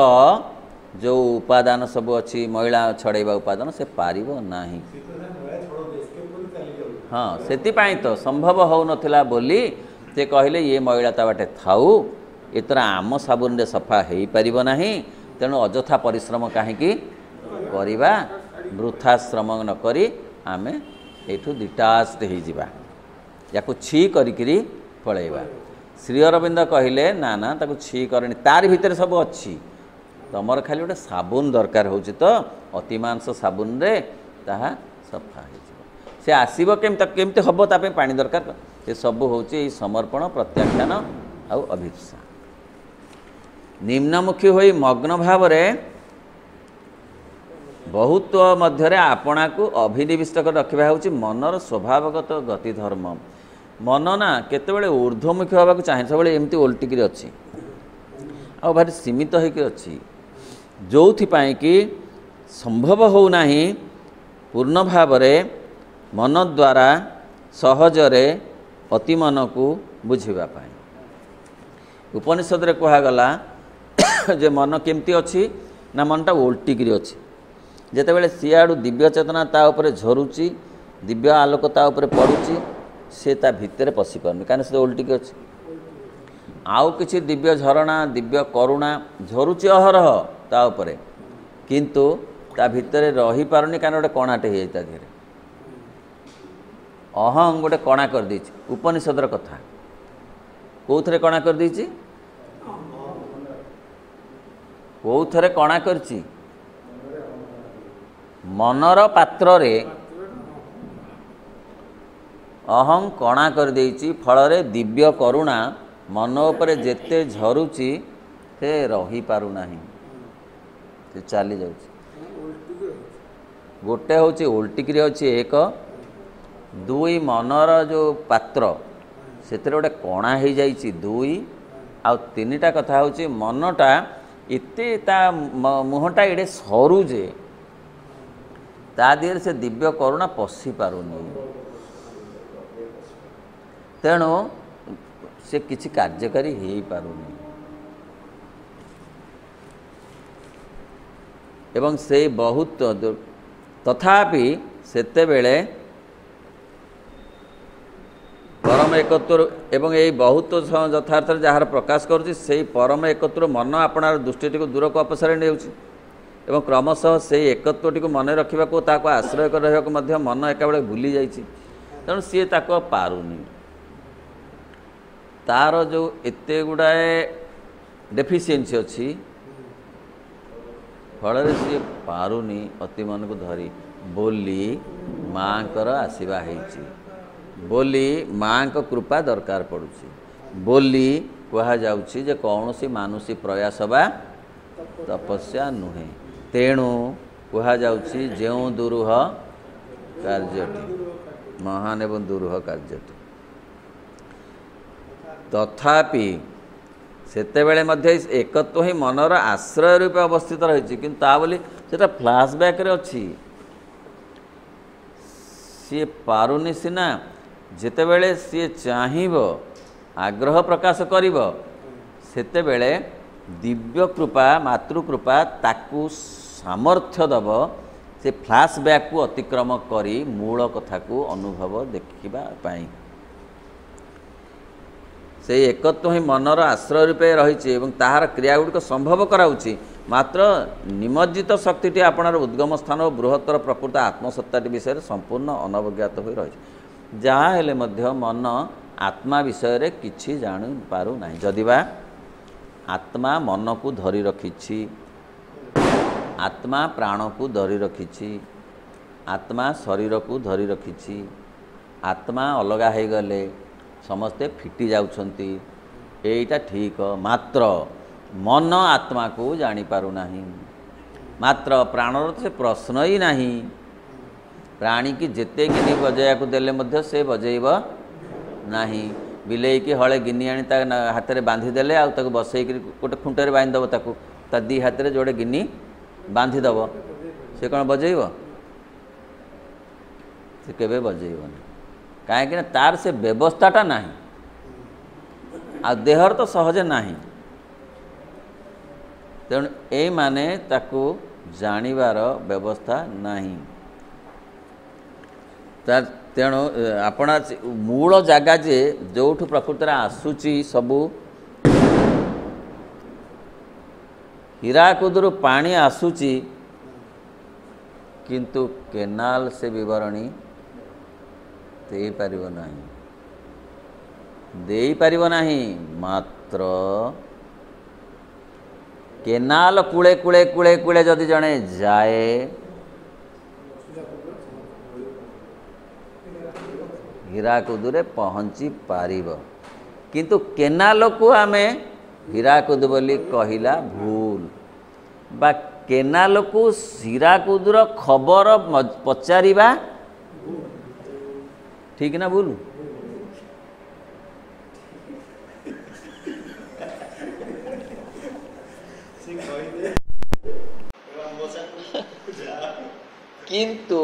जो उपादान सब अच्छी मैला छड़ेबा उपादान से पारिब नाही। हाँ सेतिपाई तो संभव हो नथिला बोली से कहले ये मैला ता बाटे थाऊ, एतरा आम साबुन रे सफा हेई पारिब नाही, तेणु अजथा परिश्रम काहेकि करिबा, वृथा श्रम न करी आमे एठू डिटाच्ड हो जिबा, याकू छी करिकिरी पळेबा। श्री अरविंद कहले ना ना ताकू छी करनी, तार भितर सब अच्छी, तमर खाली गोटे साबुन दरकार होची तो अतिमांस साबुन रे ताहा सफा हो जिवो। से आसीबो केमते हबो तापे पानी दरकार, से सब होची समर्पण, प्रत्याख्यान आउ अभिप्सा। निम्नमुखी होई मग्न भाव रे बहुत मध्य आपणा को अभिनिविष्ट कर रखा होची मनर स्वभावगत गति धर्म। मन ना केतेबेले ऊर्ध्वमुखी होगा चाहे, सब एमती ओल्टिकी अच्छी आ भारी सीमित होकर अच्छी, जो कि संभव हो नहीं पूर्ण भाव रे मन द्वारा सहजरे अति मन को बुझिबा पाई। उपनिषद रे कहगला जे मन केमती अच्छी ना मनटा ओल्टिकी अच्छी, जेतेबेले सियाड़ू दिव्य चेतना ता उपरे झरुची, दिव्य आलोक ता उपरे पड़ुची, से ता भितर पशि पारनी कारण से ओल्टिकी अच्छी। आउ किछि दिव्य झरणा दिव्य करुणा झरुची अहरह ता उपरे, किंतु ता भितर रही पारुनी कारण गोटे कणाटे हो जाता धीरे। अहं गोटे कणा कर देछि, उपनिषदर कथा कौथरे कणा कर देछि, कौथरे कणा करछि, मनर पात्र रे अहं कणा कर देछि। फल दिव्य करुणा मन उपरे जेते झरुची से रही पारु नाही, से चली जाउछि। गोटे होछि ओल्टिकी अछि एक, दुई मनर जो पात्र सेतरे गोटे कणा हो जाइछि दुई, आ तीनिटा कथा होछि मनटा एते ता मुहटा एडे सरू जे ता देहरे से दिव्य करुणा पशि पारुनी, तेणु से किछि कार्यकारी हो पारुनी। एवं से बहुत तथापि सेते बेले परम एकत्व एवं यही बहुत यथार्थ जार प्रकाश करुच्ची से परम एकत्व मन आपणार दृष्टि को दूर को अपसारी नेउछि एवं क्रमशः से एकत्वटी को मन रखा ताको आश्रय कर रहा मन एका बेले भूली जाइछि, तेणु सी ताको पारुनी। तार जो एते गुड़ाए डेफिशिएंसी अच्छी फल सी पारुनी अति मन को धरी बोली माँकर आसवा बोली माँ को कृपा दरकार पड़ुछि बोली कहा जाउछि जे कौनसी मानुषी प्रयास बा तपस्या नुहे, तेणु कहा जाउछि जेउ दुरूह कार्यटी महान एवं दुरूह कार्यटी। तथापि सेतेबेले मध्य एकत्व ही मनर आश्रय रूप अवस्थित रही, किंतु ता बोली सेटा फ्लैशबैक रे अछि, सी पारुनी सिना जेतेबेले सी चाहिबो आग्रह प्रकाश करिब सेतेबेले दिव्य कृपा मातृकृपा ताकू सामर्थ्य दब से फ्लैशबैक को अतिक्रम करी मूल कथा को अनुभव देखिबा पाई से एकत्व ही मनर आश्रय रूपे रही ताहार क्रियागुड़िक संभव कराऊँच मात्र निमज्जित शक्ति आपणार उद्गम स्थान और बृहत्तर प्रकृत आत्मसत्ता विषय संपूर्ण अनवज्ञात हो रही जहाँ हेले मध्य मन आत्मा विषय रे किछि जानि पारु नाही जदिबा आत्मा मन को धरी रखिछि आत्मा प्राण को धरी रखिछि आत्मा शरीर को धरी रखिछि आत्मा अलगा हो गले समस्ते फिटी जाउछंती एटा ठीक मात्र मन आत्मा को जानी पारु नाही मात्र प्राणर से प्रश्न ही नाही प्राणी की जेते गिनी बजाया को देले मध्य से बजेइब नाही बिलेई की हले गिनी आनी ता हाथ में बांधी देले आ ताको बसई कि गोटे खुंटे बांधी दब ताको ता दी हाथ में जोड़े गिनी बांधी दब से कौन बजेइब से केबे बजेइबनी कहीं तार से व्यवस्थाटा नाही आ देहर तो सहज नाही तेणु ए माने ताको जानिबार व्यवस्था नाही तेणु आपणा मूल जगह जे जोठु प्रकृति आसूची सबू हीराकुदुरु पानी आसूची किंतु केनाल से विवरणी दे पारिबो नाही दे पारिबो नाही मात्र केनाल कूले कूले कूले कूले जदि जणे जाए हीराकुदुरे पहुँची पारिब किंतु केनाल को आमे हीराकुद बोली कहिला भूल बा केनाल को हीराकुदुर खबर पचारिबा ठीक ना भूल किंतु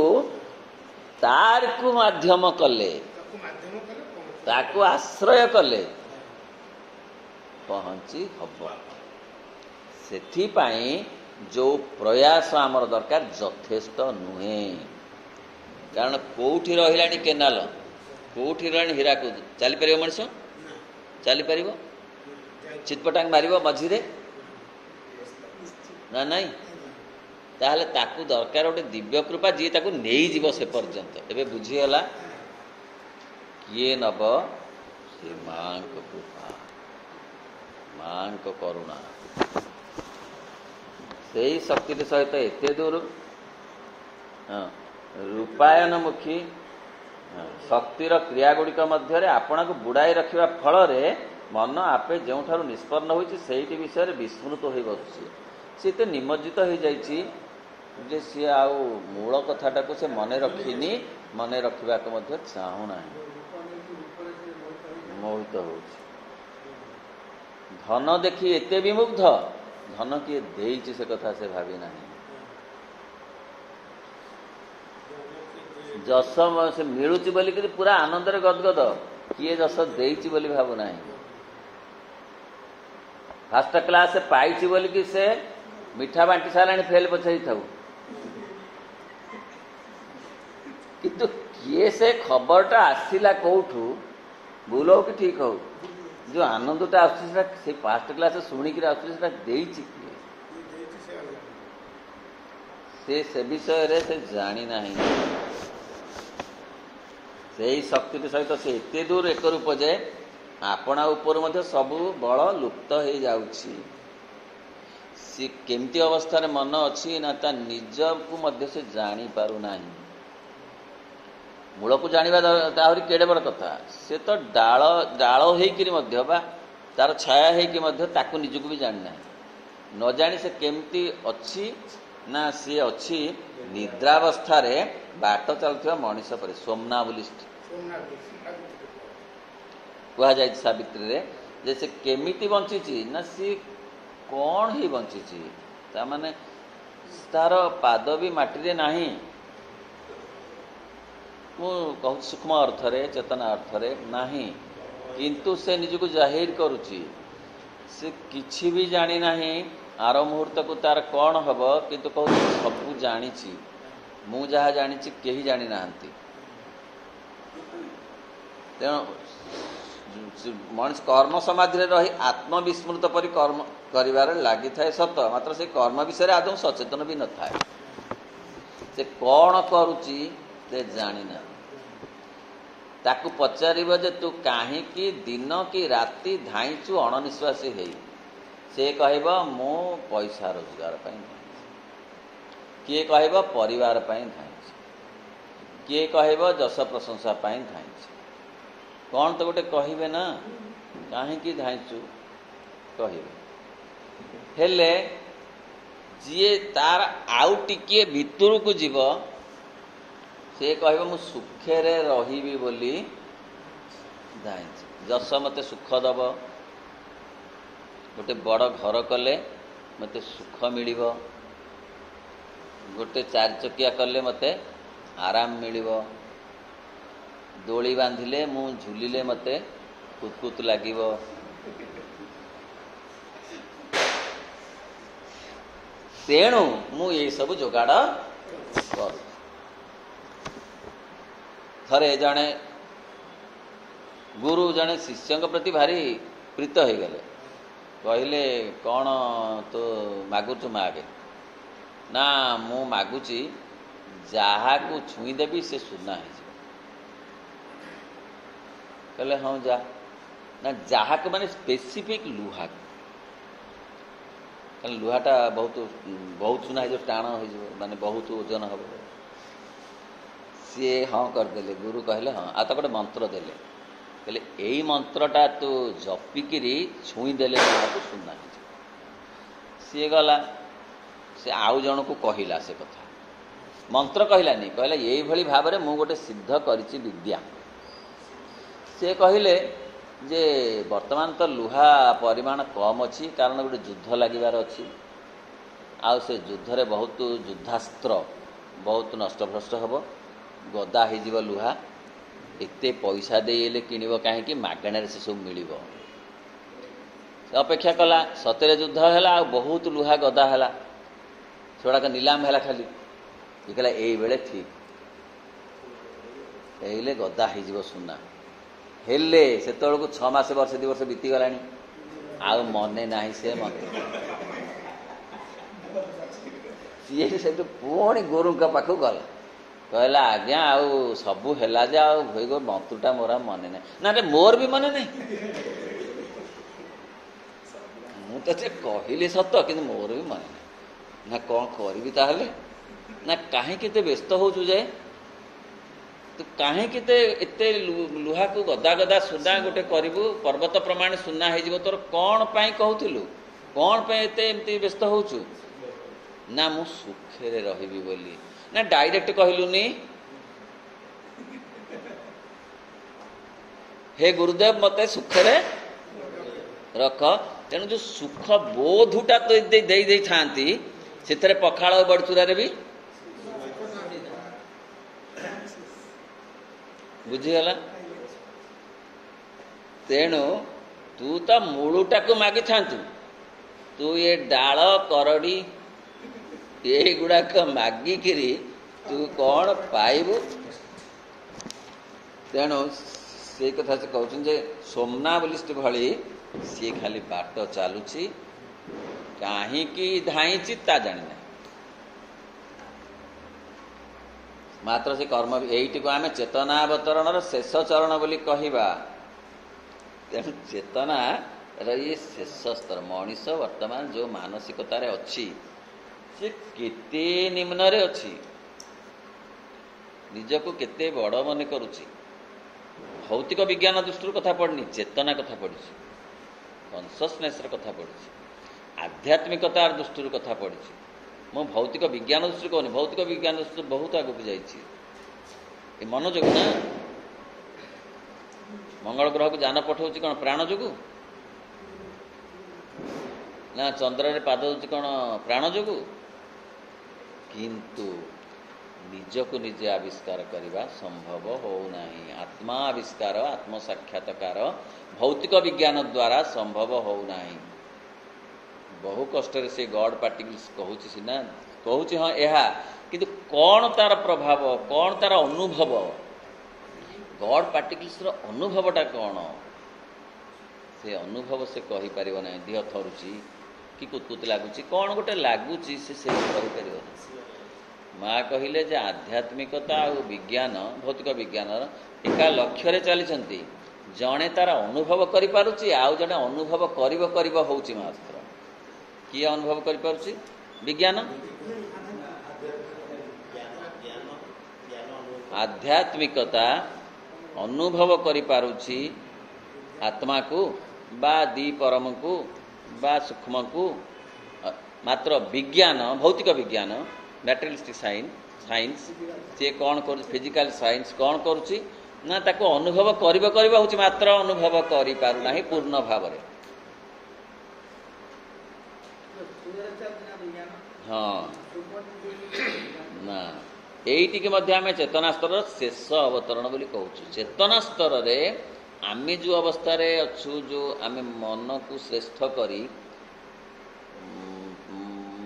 तार को माध्यम कले ताको आश्रय कले पहुँची हब से जो प्रयास आमर दरकार यथेष्ट नुहे कारण कौटी रहिलानी केनाल कौटी रही हीराकुद चली पार मनीष चली पार चितपटांग मार मझीरे ना नहीं ताहले ताकू दरकार गोटे दिव्य कृपा जी ताकू नहीं जीव से पर्यंत एबे बुझीगला किए नब से माँ कृपा माँ करुणा से ही शक्ति सहित एते दूर रूपायनमुखी शक्तिर क्रियागुड़िक मध्य आपण को बुड़ाई रखा फल मन आपे जो निष्पन्न होती विषय विस्मृत हो बसुची सी निमज्जित हो जाइए जे सी आउ मूल कथाटा को से मन रखिनी मन रखा चाहूना मोहित हो धन देखी एते विमुग्ध धन किए देइछि से कथा से भावी नहीं जस से मिलुची बोली कि पूरा आनंद रे गदगद किए जस देइछि बोली भावु नहीं फर्स्ट क्लास से पाइछि बोली कि से मिठा बांटी साराणी फेल पछाई थाउ किंतु किए से खबरटा आसिला कोठू भूल हो कि ठीक हो जो आनंदटा आसे फर्स्ट क्लास शुणिक आसी से विषय रे से जानी नहीं से शक्ति सहित से एते दूर एक रूप जे आपणा उपर मध्य सबू बल लुप्त हो जाउछि सी केमती अवस्था रे मन अच्छी ना ता निज को मध्य से जानी पारु नाही मूल को जानिबा आहरी केड़े बड़ कथा से तो डाल डाल होइकिरी मध्य बा तार छाया होइकि मध्य ताकू निजको भी जानि नाही न जानी से केमती अच्छी ना सी अच्छी निद्रावस्था रे बाट चलुवा मनीष पर सोमनाबुलिस्ट कह जाए सावित्री रे जैसे केमिति बंची ना सी कौन ही बंची ताने तार पाद भी माटी रे नाही कहूँ सूक्ष्म अर्थ रे चेतना अर्थ रे नाही किंतु से निजको जाहिर करुची से किछि भी जानी नाही आर मुहूर्त को तार कौन हम किंतु कहूँ सबू जानी मु जहाँ जानी केही जानी नाहंती तेणु मनुष्य कर्म समाधि रही आत्मविस्मृत परि कर्म करिवार लगी थाए सत मात्र से कर्म विषय आदौ सचेतन भी न थाए से कौन करुची से जानी ना ताकू पचारिब जे तू काहींकी दिन कि राति धाइचु अणनिश्वासी है से कहब मो पैसा रोजगार पाई किए कहब परिवार पाई धाइंच किए कहब जश प्रशंसा पाई धाइंच कौन तो गोटे कहिबे ना काहींकी धाइचु कहबे हेले जी तार आउ टिके भितर को जीव से कहब मु सुखे रे रहिबी बोली धाइंच जश मते सुख दब गोटे बड़ घर कले मते सुख मिलिबो गोटे चार चकिया कले मते आराम मिलिबो दोली बांधिले मु झुलिले मते कुतकुत लागिबो तेणु मु ये सब जोगाड़ कर थरे जड़े गुरु जड़े शिष्य प्रति भारी प्रीत हो गले कहले कौन तो मागुचु मागे ना मु मागुची जहा को छुईदेवी से सुना है कहले हाँ जा ना जहा को माने स्पेसिफिक लुहा लुहाटा बहुत बहुत सुना है जो टाण हो माने बहुत ओजन हम सी हाँ करदे गुरु कहले हाँ आ तो गोटे मंत्र देले कहले यही मंत्रटा तू जपिकी छुईदेले लुहा सुना है सी गला से आउ जन को कहला से कथा मंत्र कहलानी कहला यही भली भाव में मु गोटे सिद्ध करिछि विद्या से कहले जे वर्तमान तो लुहा परिमाण कम अच्छी कारण गोटे युद्ध लगिबार अच्छी आउ से युद्ध रे बहुत युद्धास्त्र बहुत नष्टभ्रष्ट हम गदा हो लुहा एते पैसा देले किणव कहीं मागणार से सब मिल अपेक्षा कला सतरे युद्ध है बहुत लुहा गदा है थोड़ा नीलाम है खाली ये कहला यही बेले ठीक यही गदा हो सुना हेले से को 6 मास वर्ष 2 वर्ष बीती गला आउ मने नहीं से मंत्र सी से पुणी गुरु पाखु गला कहला आज्ञा आउ सबू है जे आउ भई मंत्रटा मोर मने ना रे मोर भी मने नहीं मु तो कहली सत कि मोर भी मने नहीं ना कौन करी ताहले ना कहीं व्यस्त हो जाए तू कहीं एते लुहा को गदा गदा सुना गोटे करू पर्वत प्रमाण सुना हो तोर कौन पाई कहूलु कौन पाई एते एमती व्यस्त होचु ना मु सुखे रे रहिबी बोली ना डायरेक्ट कहलुनी हे गुरुदेव मते सुखे रे रख तेणु जो सुख बोधुटा तो दे थांती से पखाड़ बड़चूरा भी बुझीगला तेणु तू तो मूलटा को मागी थांतु तू ये डाल करड़ी ये गुड़ाक मागिकी तू कौन पाइबु तेणु से कथा से कहते सोमनाबलिस्ट भली सी खाली बाट चलुची कहीं धाईची ता जानी ना मात्र से कर्म यही को आम चेतनावतरण शेष चरण बोली कहवा तेणु चेतना ये शेष स्तर मनीष वर्तमान जो मानसिकतार अच्छी से केते निम्न रे अच्छी निजको केते बड़ मन करुची भौतिक विज्ञान दृष्टि कथा पढ़नी चेतना कथा पढ़ी कनससनेस कथा पढ़ी आध्यात्मिकतार दृष्टि कथा पढ़ी मो भौतिक विज्ञान दृष्टि कहनी भौतिक विज्ञान दृष्टि बहुत आगक जाइए मन जो ना मंगल ग्रह को जान पठाऊँ कौन प्राण जो ना चंद्र रे पाद दौर कौन प्राण जो किंतु ନିଜକୁ ନିଜେ ଆବିଷ୍କାର କରିବା ସମ୍ଭବ ହେଉନାହିଁ। ଆତ୍ମା ଆବିଷ୍କାର ଆତ୍ମ ସାକ୍ଷାତକାର ଭୌତିକ ବିଜ୍ଞାନ ଦ୍ୱାରା ସମ୍ଭବ ହେଉନାହିଁ। ବହୁ କଷ୍ଟରେ ସେ ଗଡ୍ ପାର୍ଟିକଲ୍ସ କହୁଛି ସିନା, କହୁଛି ହଁ ଏହା, କିନ୍ତୁ କ'ଣ ତାର ପ୍ରଭାବ, କ'ଣ ତାର ଅନୁଭବ, ଗଡ୍ ପାର୍ଟିକଲ୍ସର ଅନୁଭବଟା କ'ଣ, ସେ ଅନୁଭବ ସେ କହିପାରିବ ନାହିଁ। ଦେହ ଥରୁଛି କି କୁତକୁତ ଲାଗୁଛି, କ'ଣ ଗୋଟେ ଲାଗୁଛି ସେ କହିପାରିବ ନାହିଁ। ମା କହିଲେ ଯେ ଆଧ୍ୟାତ୍ମିକତା ଆଉ ବିଜ୍ଞାନ, ଭୌତିକ ବିଜ୍ଞାନର ଏକା ଲକ୍ଷ୍ୟରେ ଚାଲିଛନ୍ତି। ଜଣେ ତାର ଅନୁଭବ କରିପାରୁଛି, ଆଉ ଜଣେ ଅନୁଭବ କରିବ ହେଉଛି ମାତ୍ର। କିଏ ଅନୁଭବ କରିପାରୁଛି? ବିଜ୍ଞାନ। ଆଧ୍ୟାତ୍ମିକତା ଅନୁଭବ କରିପାରୁଛି ଆତ୍ମାକୁ ବା ଦ୍ୱିପରମକୁ ବା ସୂକ୍ଷ୍ମକୁ, ମାତ୍ର ବିଜ୍ଞାନ, ଭୌତିକ ବିଜ୍ଞାନ, ମ୍ୟାଟେରିଆଲିଷ୍ଟିକ ସାଇନ୍ସ, ସିଏ କ'ଣ କରୁଛି? ଫିଜିକାଲ ସାଇନ୍ସ କ'ଣ କରୁଛି ନା ତାକୁ ଅନୁଭବ କରିବ ହେଉଛି, ମାତ୍ର ଅନୁଭବ କରିପାରୁନାହିଁ ପୂର୍ଣ୍ଣ ଭାବରେ। ହଁ ନା, ଏଇଟିକି ମଧ୍ୟ ଆମେ ଚେତନା ସ୍ତରର ଶେଷ ଅବତରଣ ବୋଲି କହୁଛୁ। ଚେତନା ସ୍ତରରେ ଆମେ ଯେଉଁ ଅବସ୍ଥାରେ ଅଛୁ, ଯେଉଁ ଆମେ ମନକୁ ଶ୍ରେଷ୍ଠ କରି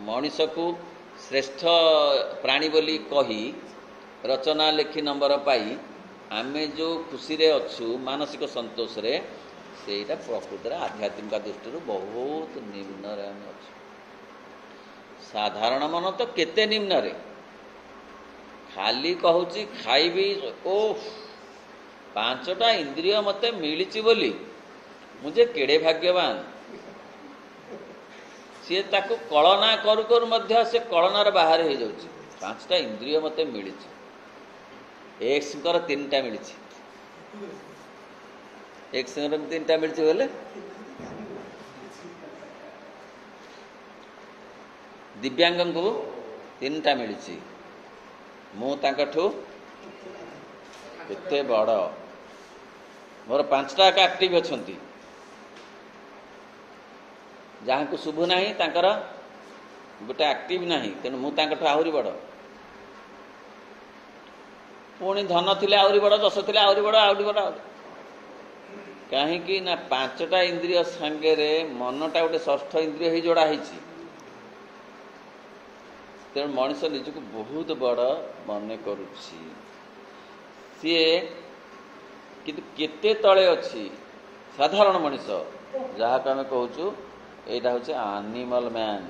ମଣିଷକୁ ଶ୍ରେଷ୍ଠ ପ୍ରାଣୀ ବୋଲି କହି ରଚନା ଲେଖି ନମ୍ବର ପାଇ ଆମେ ଯେଉଁ ଖୁସିରେ ଅଛୁ, ମାନସିକ ସନ୍ତୋଷରେ, ସେଇଟା ପ୍ରକୃତରେ ଆଧ୍ୟାତ୍ମିକ ଦୃଷ୍ଟିରୁ ବହୁତ ନିମ୍ନରେ ଆମେ ଅଛୁ। ସାଧାରଣ ମନ ତ କେତେ ନିମ୍ନରେ, ଖାଲି କହୁଛି ଖାଇବି, ଓ 5ଟା ଇନ୍ଦ୍ରିୟ ମୋତେ ମିଳିଛି ବୋଲି ମୁଁ ଯେ କେଡ଼େ ଭାଗ୍ୟବାନ। ସିଏ ତାକୁ କଳନା କରୁ କରୁ ମଧ୍ୟ ସେ କଳନାର ବାହାରେ ହେଇଯାଉଛି। 5ଟା ଇନ୍ଦ୍ରିୟ ମୋତେ ମିଳିଛି, ଏକ୍ସଙ୍କର 3ଟା ମିଳିଛି, ଏକ୍ସଙ୍କର 3ଟା ମିଳିଛି ବୋଲେ ଦିବ୍ୟାଙ୍ଗଙ୍କୁ 3ଟା ମିଳିଛି। ମୁଁ ତାଙ୍କଠୁ କେତେ ବଡ଼, ମୋର 5ଟା ଏକା ଆକ୍ଟିଭ ଅଛନ୍ତି। ଯାହାଙ୍କୁ ଶୁଭୁ ନାହିଁ ତାଙ୍କର ଗୋଟେ ଆକ୍ଟିଭ ନାହିଁ, ତେଣୁ ମୁଁ ତାଙ୍କଠୁ ଆହୁରି ବଡ଼। ପୁଣି ଧନ ଥିଲେ ଆହୁରି ବଡ଼, ଯଶ ଥିଲେ ଆହୁରି ବଡ଼, ଆହୁରି ବଡ଼। କାହିଁକି ନା 5ଟା ଇନ୍ଦ୍ରିୟ ସାଙ୍ଗରେ ମନଟା ଗୋଟେ ଷଷ୍ଠ ଇନ୍ଦ୍ରିୟ ହେଇ ଯୋଡ଼ା ହେଇଛି। ତେଣୁ ମଣିଷ ନିଜକୁ ବହୁତ ବଡ଼ ମନେ କରୁଛି। ସିଏ କିନ୍ତୁ କେତେ ତଳେ ଅଛି ସାଧାରଣ ମଣିଷ, ଯାହାକୁ ଆମେ କହୁଛୁ ଏଇଟା ହେଉଛି ଆନିମାଲ ମ୍ୟାନ୍।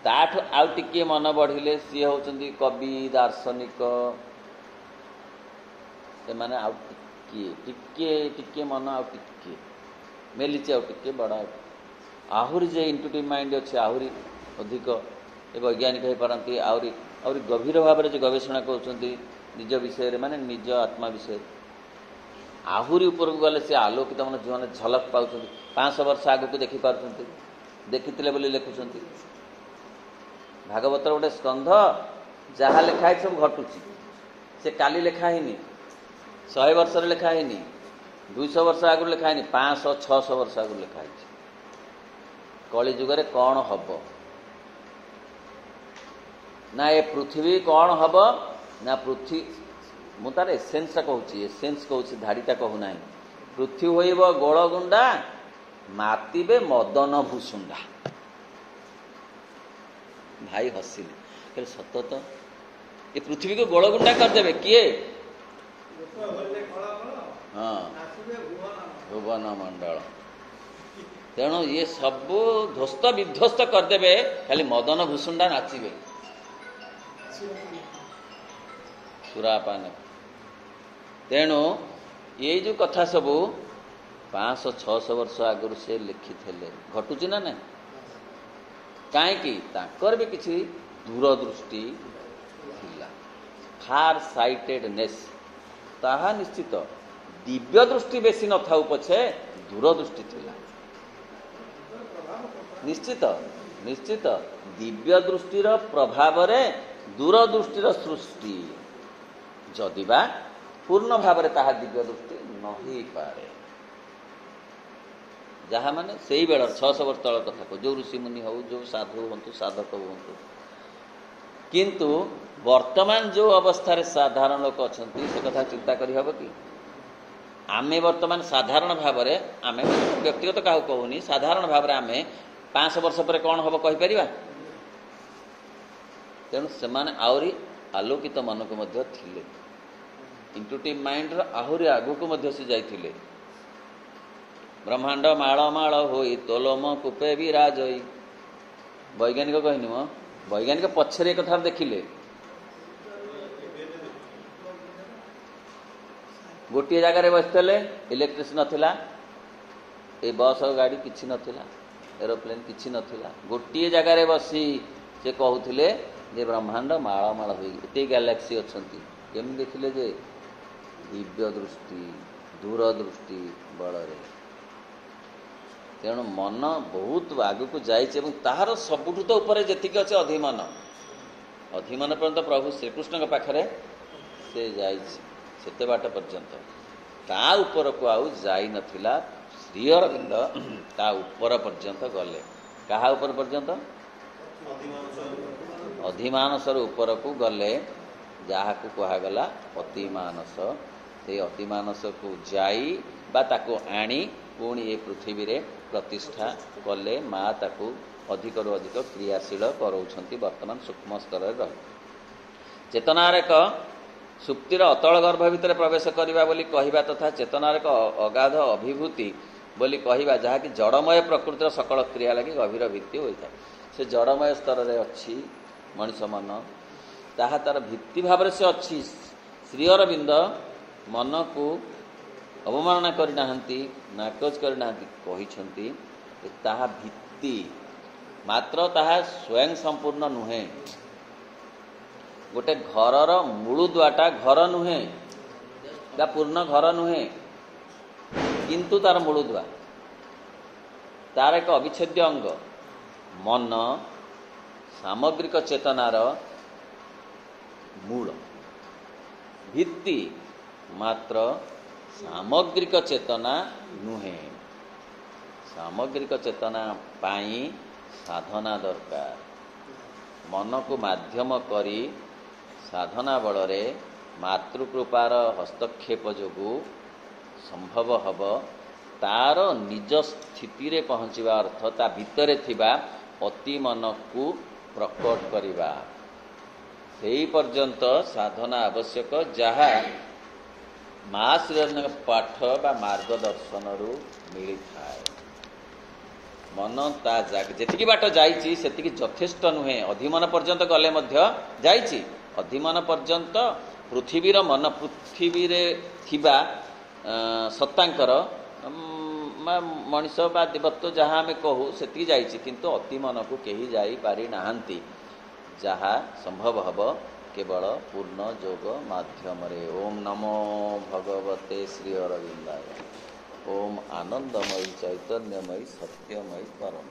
ତାଠୁ ଆଉ ଟିକିଏ ମନ ବଢ଼ିଲେ ସିଏ ହେଉଛନ୍ତି କବି, ଦାର୍ଶନିକ। ସେମାନେ ଆଉ ଟିକିଏ ମନ ଆଉ ଟିକିଏ ମେଲିଛି, ଆଉ ଟିକିଏ ବଡ଼, ଆହୁରି ଯେ ଇଣ୍ଟୁଟିଭ୍ ମାଇଣ୍ଡ ଅଛି ଆହୁରି ଅଧିକ ଏ ବୈଜ୍ଞାନିକ ହେଇପାରନ୍ତି, ଆହୁରି ଗଭୀର ଭାବରେ ଯେ ଗବେଷଣା କରୁଛନ୍ତି ନିଜ ବିଷୟରେ, ମାନେ ନିଜ ଆତ୍ମା ବିଷୟରେ। ଆହୁରି ଉପରକୁ ଗଲେ ସେ ଆଲୋକିତ ମାନେ ଯେଉଁମାନେ ଝଲକ ପାଉଛନ୍ତି, 500 ବର୍ଷ ଆଗକୁ ଦେଖିପାରୁଛନ୍ତି, ଦେଖିଥିଲେ ବୋଲି ଲେଖୁଛନ୍ତି। ଭାଗବତର ଗୋଟେ ସ୍କନ୍ଧ, ଯାହା ଲେଖା ହେଇଛି ସବୁ ଘଟୁଛି। ସେ କାଲି ଲେଖା ହେଇନି, 100 ବର୍ଷରେ ଲେଖା ହେଇନି, 200 ବର୍ଷ ଆଗରୁ ଲେଖା ହେଇନି, 500 600 ବର୍ଷ ଆଗରୁ ଲେଖା ହେଇଛି। କଳି ଯୁଗରେ କ'ଣ ହବ ନା, ଏ ପୃଥିବୀ କ'ଣ ହବ ନା, ମୁଁ ତାର ଏସେନ୍ସଟା କହୁଛି, ଏସେନ୍ସ କହୁଛି, ଧାଡ଼ିଟା କହୁନାହିଁ। ପୃଥିବୀ ହୋଇବ ଗୋଳଗୁଣ୍ଡା, ମାତିବେ ମଦନ ଭୂଷୁଣ୍ଡା। ଭାଇ ହସିଲେ, କହିଲେ ସତ ତ, ଏ ପୃଥିବୀକୁ ଗୋଳଗୁଣ୍ଡା କରିଦେବେ କିଏ? ହଁ, ଭୁବନ ମଣ୍ଡଳ। ତେଣୁ ଇଏ ସବୁ ଧ୍ୱସ୍ତ ବିଧ୍ୱସ୍ତ କରିଦେବେ, ଖାଲି ମଦନ ଭୂଷୁଣ୍ଡା ନାଚିବେ ସୁରାପାନ। ତେଣୁ ଏଇ ଯେଉଁ କଥା ସବୁ 500 600 ବର୍ଷ ଆଗରୁ ସେ ଲେଖିଥିଲେ, ଘଟୁଛି ନା ନାହିଁ? କାହିଁକି? ତାଙ୍କର ବି କିଛି ଦୂରଦୃଷ୍ଟି ଥିଲା, ଫାର୍ ସାଇଟେଡନେସ୍। ତାହା ନିଶ୍ଚିତ, ଦିବ୍ୟ ଦୃଷ୍ଟି ବେଶୀ ନଥାଉ ପଛେ ଦୂରଦୃଷ୍ଟି ଥିଲା। ନିଶ୍ଚିତ ଦିବ୍ୟ ଦୃଷ୍ଟିର ପ୍ରଭାବରେ ଦୂରଦୃଷ୍ଟିର ସୃଷ୍ଟି, ଯଦିବା ପୂର୍ଣ୍ଣ ଭାବରେ ତାହା ଦିବ୍ୟ ଦୃଷ୍ଟି ନ ହେଇପାରେ। जहाँ माने से बेल 600 वर्ष तल कथा को जो ऋषिमुनि हो जो साधु हूँ साधक हूँ किंतु वर्तमान जो अवस्था साधारण लोक अच्छा से कथा चिंता करी हब कि आमे वर्तमान साधारण भाव आमे व्यक्तिगत क्या कहूनी साधारण भाव आमे 500 वर्ष पर कौन हम कहीपर तेणु से आहरी आलोकित मन को थिले इंटुटिव माइंड आहरी आगू से जाइए ब्रह्मांड माल माल होई तोलोम कूपे भी राज होई वैज्ञानिक कहनी मो वैज्ञानिक पछरे कथा देखिले गोटे जगार बसते इलेक्ट्रिक नथिला ए बस गाड़ी किछि नथिला एरोप्लेन किछि नथिला गोटे जगार बसी से कहूले जे ब्रह्मांड माल माल होई एते गैलेक्सी अछंती केम देखिले जे दिव्य दृष्टि दूरदृष्टि बଳରେ तेणु मन बहुत आगू जाइए तार सबुठ तो ऊपर जी अच्छे अधिमन अधिमन पर्यंत प्रभु श्रीकृष्ण पाखे से जाते बाट पर्यंत ता ऊपर को आउ जाई नथिला श्री अरविंद ता ऊपर पर्यंत गले कहा ऊपर पर्यंत अधिमानसर ऊपर को गले जहाँ को कहगला अतिमानस से अतिमानस को जाई बा ताको आनी पुणी ए पृथ्वी रे प्रतिष्ठा कले माँ ताकू अधिक रु अधिक क्रियाशील कराउछंती वर्तमान सूक्ष्म स्तर रही चेतनार एक सुप्तिर अतल गर्भ भितर प्रवेश करवा बोली कहवा तथा चेतनार एक अगाध अभिभूति बोली कहवा जहाँकि जड़मय प्रकृतिर सकल क्रिया लगी गभीर भित्ति होता है से जड़मय स्तर रे अच्छी मनुष्य मन ताहा तार भित्ति भाव से अच्छी श्री अरविंद मन को अवमानना करना नाकच करना कही ताहा भित्ति मात्र ताहा स्वयं संपूर्ण नुहे गोटे घरर मूलदुआटा घर नुहे बा पूर्ण घर नुहे किंतु तार मूलदुआ तार एक अविच्छेद्य अंग मन सामग्रिक चेतनार मूल भित्ति मात्र सामग्रिक चेतना नुहे सामग्रिक चेतना पाई साधना दरकार मन को माध्यम करी साधना बलरे मातृकृपार हस्तक्षेप जोगु संभव हब तार निज स्थिति रे पहुँचवा अर्थ ता भितरे थिबा अति मन को प्रकट करिबा सेही पर्यंत साधना आवश्यक जहाँ माँ श्री पाठ बा मार्गदर्शन रु मिली थाए मन ता जी बाट जाइए से यथेष्ट नुहे अधिमन पर्यंत गले जाइए अधिमन पर्यंत पृथ्वीर मन पृथ्वी रे थिबा सत्तांकर मनीष बा देवत्व जहाँ आम कहू से जाइए किंतु अतिमन को कहीं जाई पारि नाहांती जहाँ संभव हब केवल पूर्ण योग माध्यम रे। ओम नमो भगवते श्री अरविंदाय। ओम आनंदमयी चैतन्यमयी सत्यमयी परम।